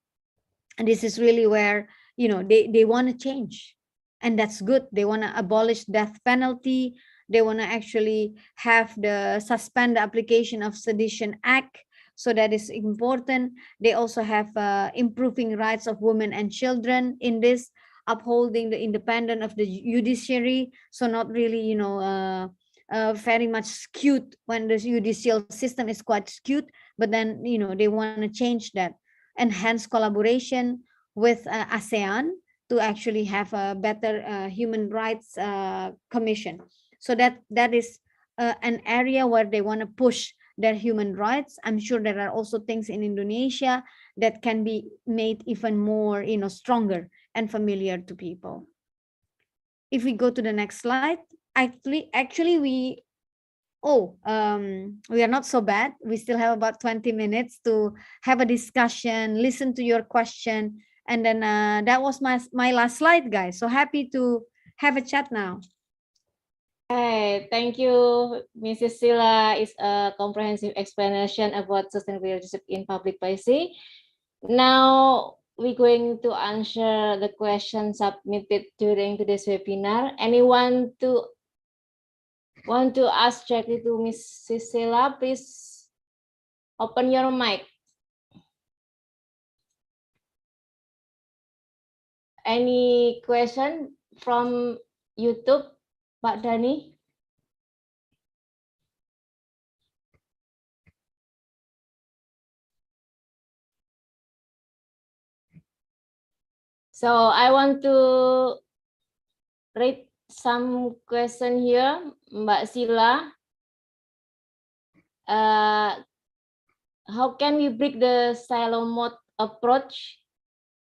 S2: and this is really where they want to change, and that's good. They want to abolish death penalty. They want to actually have the suspend the application of Sedition Act. So that is important. They also have improving rights of women and children in this, upholding the independence of the judiciary. So not really very much skewed, when the judicial system is quite skewed, but then they want to change that. Enhance collaboration with ASEAN to actually have a better human rights commission. So that is an area where they want to push their human rights. I'm sure there are also things in Indonesia that can be made even more stronger and familiar to people. If we go to the next slide, actually we are not so bad. We still have about 20 minutes to have a discussion, listen to your question, and then that was my last slide, guys. So happy to have a chat now.
S1: Hey, thank you, Mrs. Cilla. It's a comprehensive explanation about sustainable leadership in public policy. Now we're going to answer the questions submitted during today's webinar. Anyone want to ask directly to Mrs. Cilla? Please open your mic. Any question from YouTube, Pak Dhani? So I want to read some question here, Mbak Cilla. How can we break the silo mode approach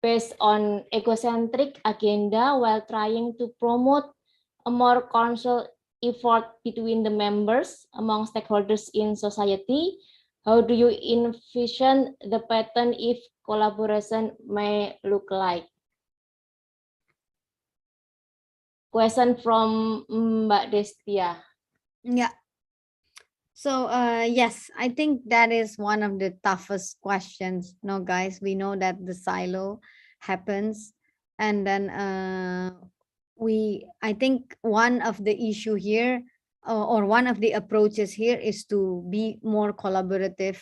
S1: based on egocentric agenda while trying to promote a more conscious effort between the members among stakeholders in society? How do you envision the pattern if collaboration may look like? question from Mbak Destia.
S2: Yeah. So yes, I think that is one of the toughest questions. No, guys, we know that the silo happens, and then I think one of the issue here, or one of the approaches here, is to be more collaborative.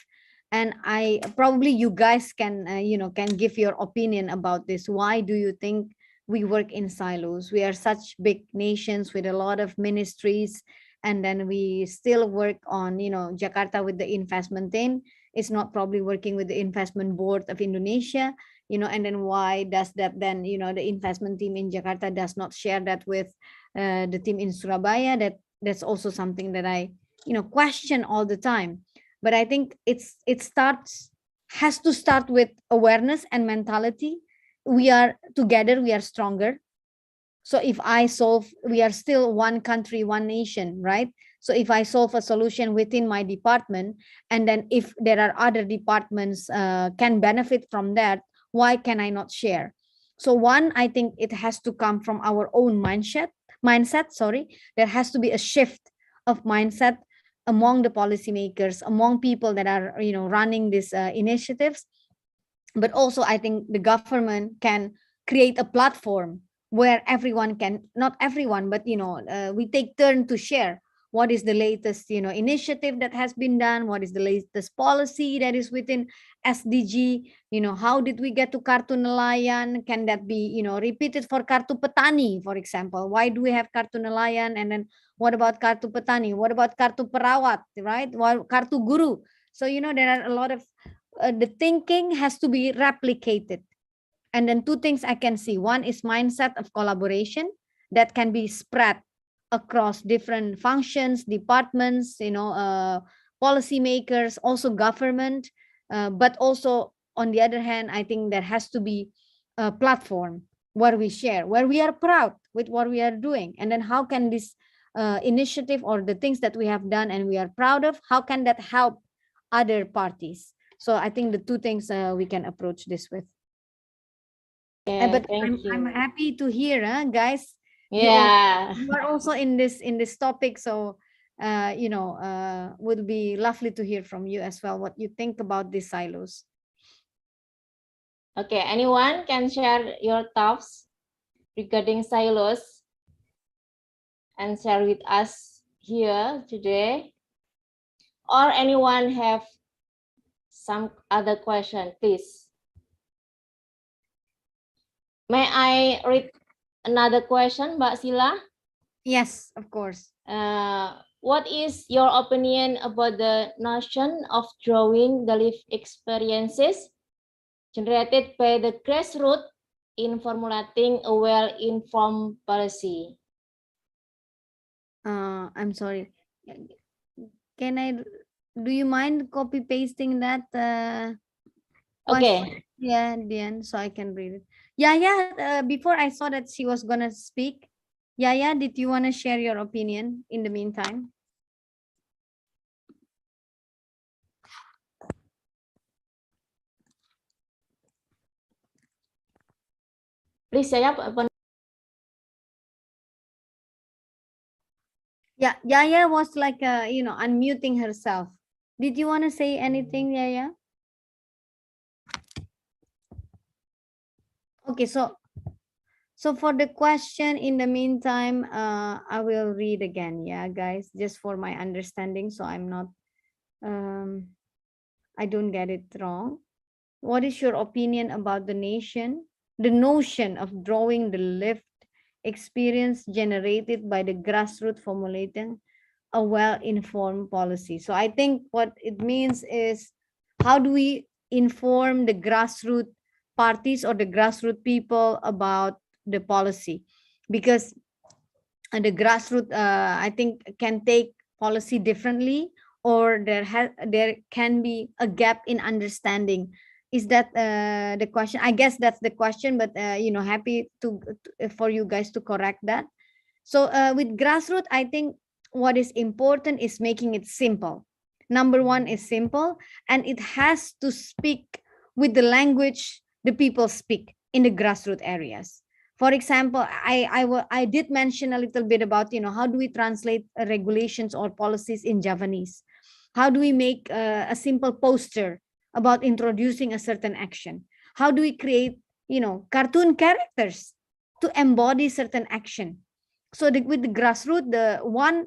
S2: And I probably you guys can can give your opinion about this. Why do you think we work in silos? We are such big nations with a lot of ministries, and then we still work on Jakarta with the investment team. It's not probably working with the investment board of Indonesia, and then why does that then the investment team in Jakarta does not share that with the team in Surabaya? That's also something that I question all the time. But I think has to start with awareness and mentality. We are together, we are stronger. So if I solve, we are still one country, one nation, right? So if I solve a solution within my department, and then if there are other departments can benefit from that, why can I not share? So one, I think it has to come from our own mindset. Sorry, there has to be a shift of mindset among the policymakers, among people that are running these initiatives. But also, I think the government can create a platform where everyone can, not everyone, but we take turn to share what is the latest initiative that has been done, what is the latest policy that is within SDG. How did we get to kartu nelayan? Can that be repeated for kartu petani, for example? Why do we have kartu nelayan, and then what about kartu petani? What about kartu perawat, right? Kartu guru. So there are a lot of the thinking has to be replicated. And then two things I can see. One is mindset of collaboration that can be spread across different functions, departments, policymakers, also government. But also, on the other hand, I think there has to be a platform where we share, where we are proud with what we are doing. And then how can this initiative or the things that we have done and we are proud of, how can that help other parties? So I think the two things we can approach this with.
S1: Yeah,
S2: But
S1: thank
S2: I'm
S1: you.
S2: happy to hear, guys.
S1: Yeah.
S2: You are also in this topic, so would be lovely to hear from you as well. What you think about these silos?
S1: Okay, anyone can share your thoughts regarding silos and share with us here today? Or anyone have some other question, please? May I read another question, Mbak Cilla?
S2: Yes, of course.
S1: What is your opinion about the notion of drawing the lived experiences generated by the grassroots in formulating a well-informed policy?
S2: I'm sorry. Do you mind copy pasting that question?
S1: Okay.
S2: Yeah, Diane, so I can read it. Yeah. Before I saw that she was gonna speak. Yeah. Did you want to share your opinion in the meantime?
S1: Please, Yaya.
S2: Yeah, Yaya was like unmuting herself. Did you want to say anything, Yaya? Okay, so for the question, in the meantime, I will read again, yeah, guys, just for my understanding, so I'm not I don't get it wrong. What is your opinion about the notion of drawing the lived experience generated by the grassroots formulating a well-informed policy? So I think what it means is, how do we inform the grassroots parties or the grassroots people about the policy? Because the grassroots, I think, can take policy differently, or there can be a gap in understanding. Is that the question? I guess that's the question, but happy to for you guys to correct that. So with grassroots, I think what is important is making it simple. Number one is simple, and it has to speak with the language the people speak in the grassroots areas. For example, I did mention a little bit about, how do we translate regulations or policies in Javanese? How do we make a simple poster about introducing a certain action? How do we create, cartoon characters to embody certain action? So with the grassroots,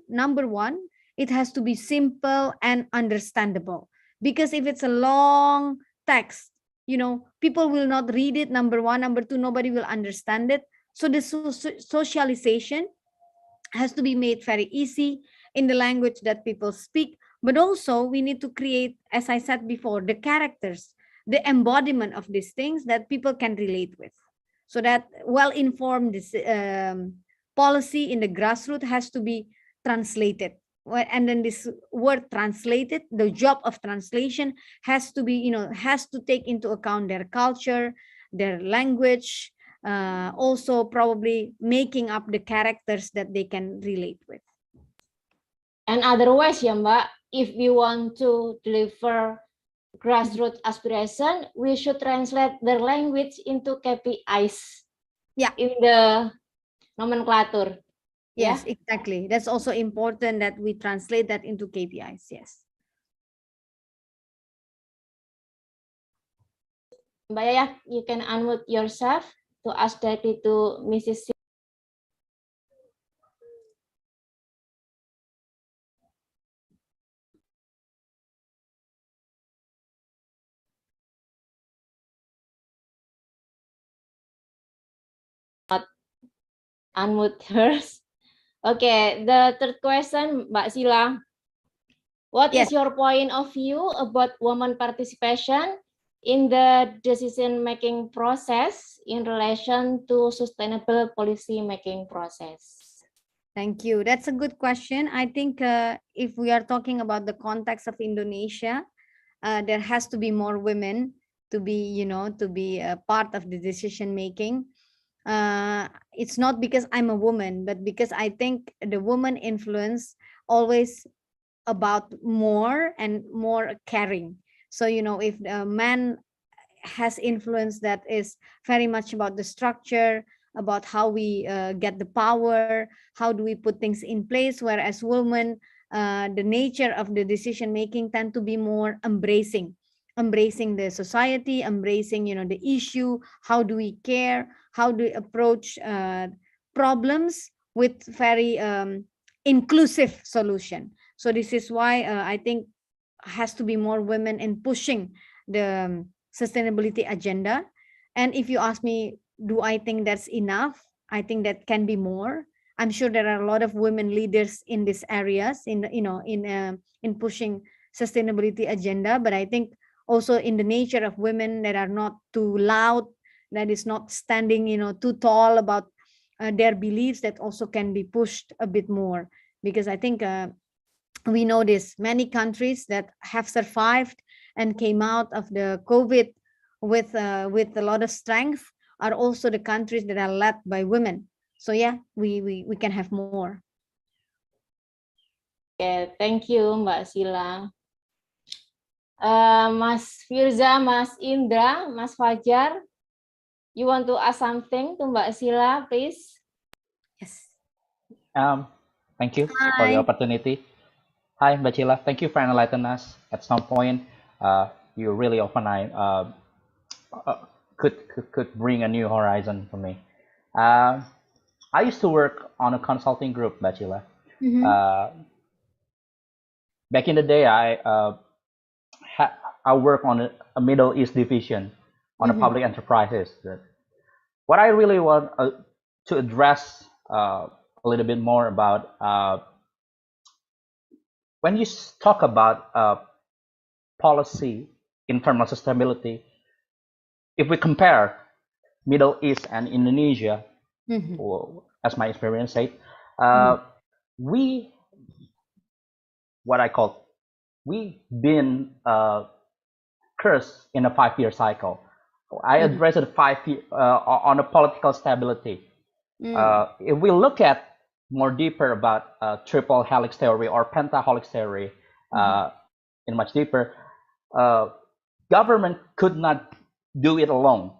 S2: number one, it has to be simple and understandable. Because if it's a long text, people will not read it. Number one. Number two, nobody will understand it. So the socialization has to be made very easy in the language that people speak. But also we need to create, as I said before, the characters, the embodiment of these things that people can relate with. So that well-informed policy in the grassroots has to be translated. And then this word translated, the job of translation has to be, has to take into account their culture, their language, also probably making up the characters that they can relate with.
S1: And otherwise, ya Mbak, if we want to deliver grassroots aspiration, we should translate their language into KPIs.
S2: Yeah.
S1: In the nomenclature.
S2: Yes, exactly. That's also important that we translate that into KPIs. Yes.
S1: Mbak Yaya, you can unmute yourself to ask directly to Mrs. Not unmute hers. Okay, the third question, Mbak Cilla. What is your point of view about women participation in the decision-making process in relation to sustainable policy making process?
S2: Thank you. That's a good question. I think if we are talking about the context of Indonesia, there has to be more women to be, to be a part of the decision making. It's not because I'm a woman, but because I think the woman influence always about more and more caring. So, if a man has influence that is very much about the structure, about how we get the power, how do we put things in place, whereas women, the nature of the decision making tend to be more embracing the society, embracing, the issue, how do we care, how do we approach problems with very inclusive solution. So this is why I think has to be more women in pushing the sustainability agenda. And if you ask me, do I think that's enough? I think that can be more. I'm sure there are a lot of women leaders in these areas in in pushing sustainability agenda, but I think also in the nature of women that are not too loud, that is not standing too tall about their beliefs, that also can be pushed a bit more. Because I think we know this, many countries that have survived and came out of the COVID with a lot of strength are also the countries that are led by women. So yeah, we can have more.
S1: Okay, thank you Mbak Cilla. Mas Firza, Mas Indra, Mas Fajar, you want to ask something to Mbak Cilla, please?
S2: Yes.
S6: Thank you for the opportunity. Hi, Mbak Cilla. Thank you for enlightening us. At some point, you really open could bring a new horizon for me. I used to work on a consulting group, Mbak Cilla. Back in the day, I work on a Middle East division on a public enterprises. What I really want to address a little bit more about when you talk about policy in terms of sustainability, if we compare Middle East and Indonesia, or, as my experience said, we've been cursed in a 5-year cycle. I addressed the 5 year on a political stability. If we look at more deeper about triple helix theory or pentahelix theory, in much deeper, government could not do it alone.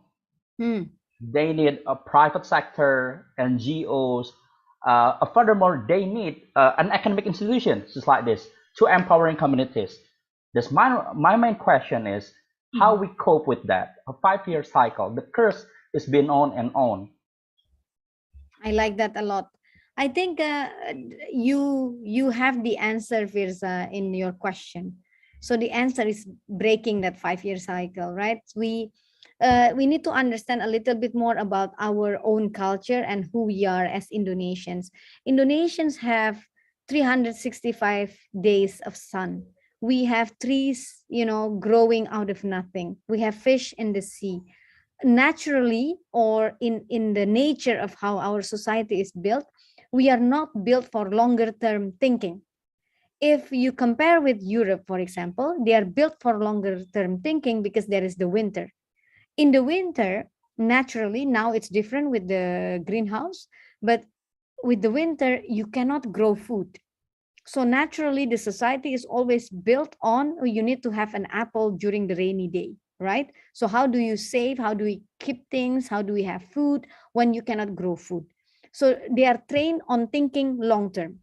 S6: they need a private sector, NGOs. Furthermore, they need an academic institution just like this to empowering communities. This my main question is how we cope with that. A 5-year cycle, the curse is being on and on.
S2: I like that a lot. I think you have the answer, Firza, in your question. So the answer is breaking that 5-year cycle, right? We need to understand a little bit more about our own culture and who we are as Indonesians. Indonesians have 365 days of sun. We have trees, growing out of nothing. We have fish in the sea. Naturally, or in the nature of how our society is built, we are not built for longer term thinking. If you compare with Europe, for example, they are built for longer term thinking because there is the winter. In the winter, naturally, now it's different with the greenhouse, but with the winter you cannot grow food. So naturally the society is always built on, you need to have an apple during the rainy day, right? So how do you save, how do we keep things, how do we have food when you cannot grow food? So they are trained on thinking long term.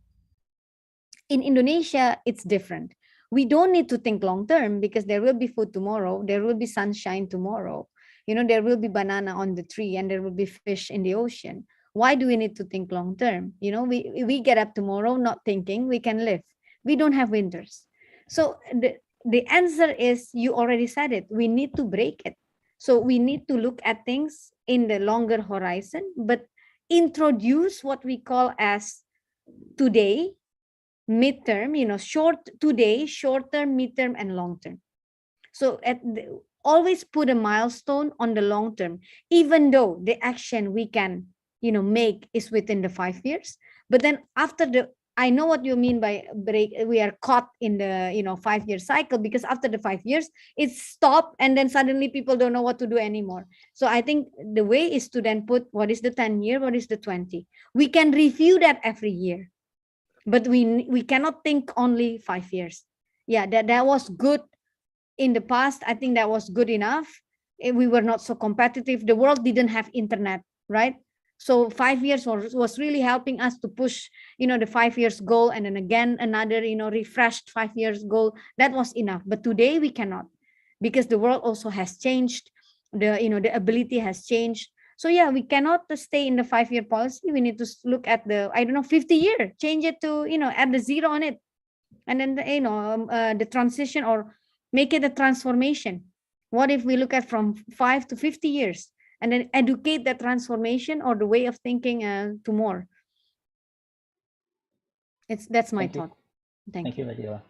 S2: In Indonesia, it's different. We don't need to think long term because there will be food tomorrow, there will be sunshine tomorrow, there will be banana on the tree, and there will be fish in the ocean. Why do we need to think long term? We get up tomorrow not thinking, we can live. We don't have winters. So the answer is, you already said it, we need to break it. So we need to look at things in the longer horizon, but introduce what we call as today, midterm, today, short term, midterm, and long term. So always put a milestone on the long term, even though the action we can make is within the 5 years. But then after I know what you mean by break, we are caught in the 5-year cycle, because after the 5 years it's stopped, and then suddenly people don't know what to do anymore. So I think the way is to then put what is the 10-year, what is the 20. We can review that every year, but we cannot think only 5 years. Yeah, that was good in the past. I think that was good enough. We were not so competitive, the world didn't have internet, right? So 5 years was really helping us to push the 5 years goal, and then again another refreshed 5 years goal. That was enough. But today we cannot, because the world also has changed, the ability has changed. So yeah, we cannot stay in the 5-year policy. We need to look at the 50-year, change it to add the zero on it, and then the transition, or make it a transformation. What if we look at from 5 to 50 years, and then educate the transformation or the way of thinking to more? That's my thought. Thank you.
S6: Thank you.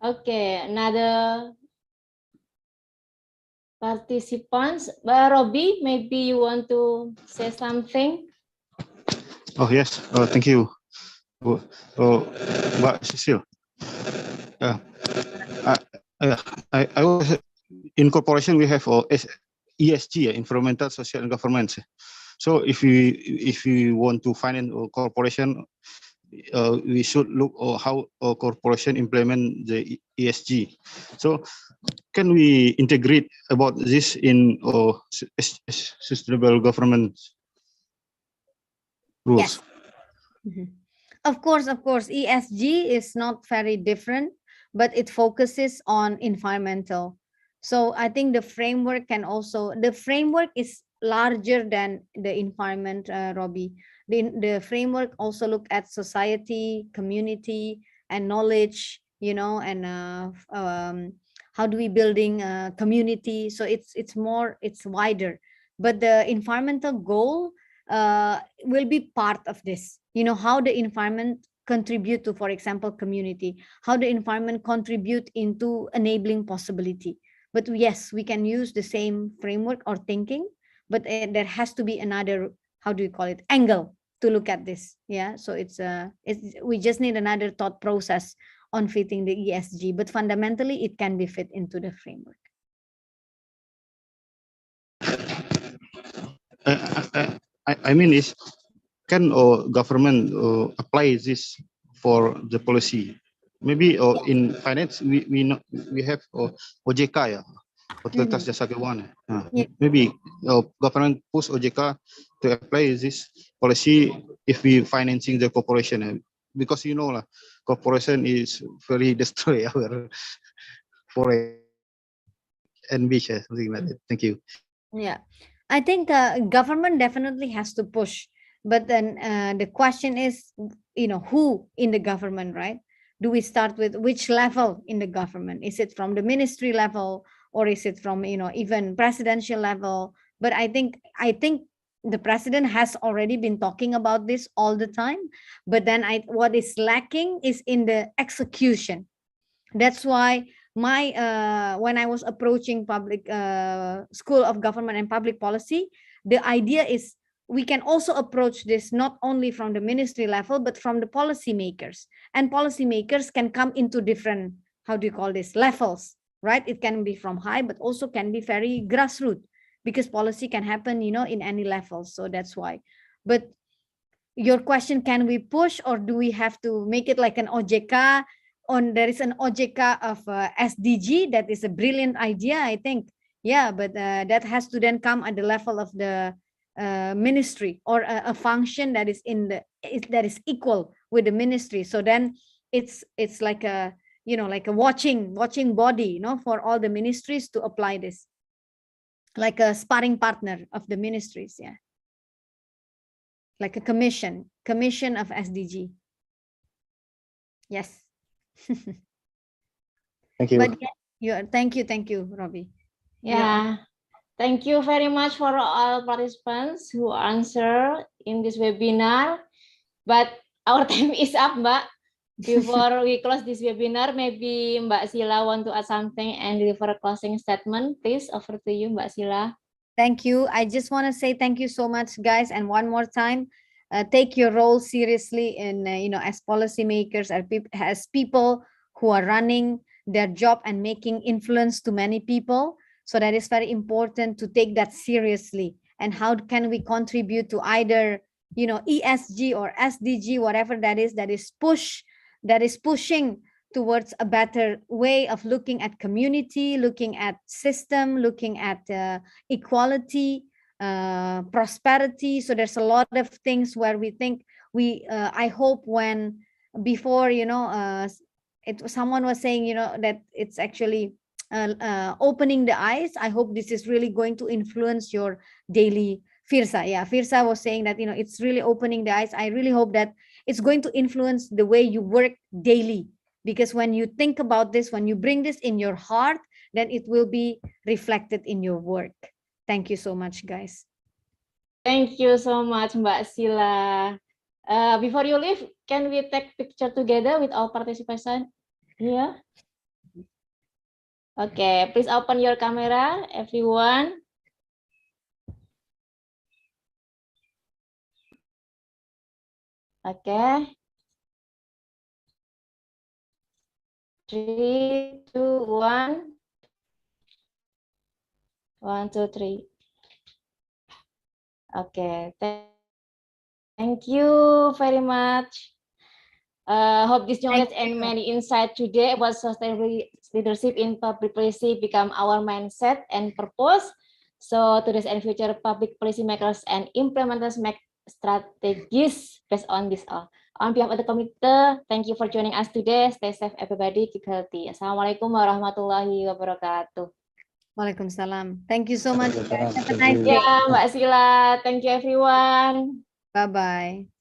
S1: Okay, another participants. Robbie, maybe you want to say something?
S7: Oh, yes. Thank you. Mbak Cecil. I was in corporation. We have ESG, environmental, social, and governance. So if we want to finance a corporation, we should look how a corporation implement the ESG. So can we integrate about this in sustainable governance rules?
S2: Yes. Of course, ESG is not very different, but it focuses on environmental. So I think the framework is larger than the environment, Robbie. The framework also look at society, community, and knowledge, and how do we building a community. So it's wider, but the environmental goal will be part of this. How the environment contribute to, for example, community, how the environment contribute into enabling possibility. But yes, we can use the same framework or thinking, but there has to be another, how do you call it, angle to look at this. Yeah, so we just need another thought process on fitting the ESG, but fundamentally it can be fit into the framework.
S7: I mean, can government apply this for the policy? Maybe in finance we have OJK, Otoritas Jasa Keuangan.
S2: Yeah.
S7: Maybe government push OJK to apply this policy if we financing the corporation, because you know lah, corporation is very destroy our forest and beach, something like that. Thank you.
S2: Yeah, I think government definitely has to push, but then the question is, who in the government, right? Do we start with which level in the government? Is it from the ministry level, or is it from even presidential level? But I think the president has already been talking about this all the time, but then what is lacking is in the execution. That's why when I was approaching public School of Government and Public Policy, the idea is we can also approach this not only from the ministry level but from the policymakers, and policymakers can come into different, how do you call this, levels, right? It can be from high but also can be very grassroots, because policy can happen in any level. So that's why. But your question, can we push, or do we have to make it like an OJK? There is an OJK of SDG. That is a brilliant idea, I think. Yeah, but that has to then come at the level of the ministry, or a function that is that is equal with the ministry. So then it's like a like a watching body, for all the ministries to apply this, like a sparring partner of the ministries. Yeah, like a commission of SDG. Yes.
S7: Thank you.
S2: But yeah, thank you, Robbie.
S1: Yeah, thank you very much for all participants who answer in this webinar. But our time is up, Mbak. Before we close this webinar, maybe Mbak Cilla want to add something and deliver a closing statement. Please, over to you, Mbak Cilla.
S2: Thank you. I just want to say thank you so much, guys. And one more time, take your role seriously in, as policymakers, as people who are running their job and making influence to many people. So that is very important to take that seriously. And how can we contribute to either, ESG or SDG, whatever that is pushing towards a better way of looking at community, looking at system, looking at equality, prosperity. So there's a lot of things where we think I hope before someone was saying that it's actually opening the eyes. I hope this is really going to influence your daily. Firsa was saying that it's really opening the eyes. I really hope that it's going to influence the way you work daily, because when you think about this, when you bring this in your heart, then it will be reflected in your work. Thank you so much, guys.
S1: Thank you so much, Mbak Cilla. Before you leave, can we take picture together with all participants here? Okay, please open your camera, everyone. Okay. 3, 2, 1. 1, 2, 3. Okay, thank you very much. Hope this knowledge and many insight today about sustainable leadership in public policy become our mindset and purpose. So today's and future public policy makers and implementers make strategies based on this all. On behalf of the committee, thank you for joining us today. Stay safe, everybody. Keep healthy. Assalamualaikum warahmatullahi wabarakatuh.
S2: Waalaikumsalam. Thank you so much.
S7: Waalaikumsalam.
S2: Have a
S7: Thank
S2: nice
S7: you.
S2: day.
S1: Yeah, Mbak Cilla. Thank you, everyone.
S2: Bye-bye.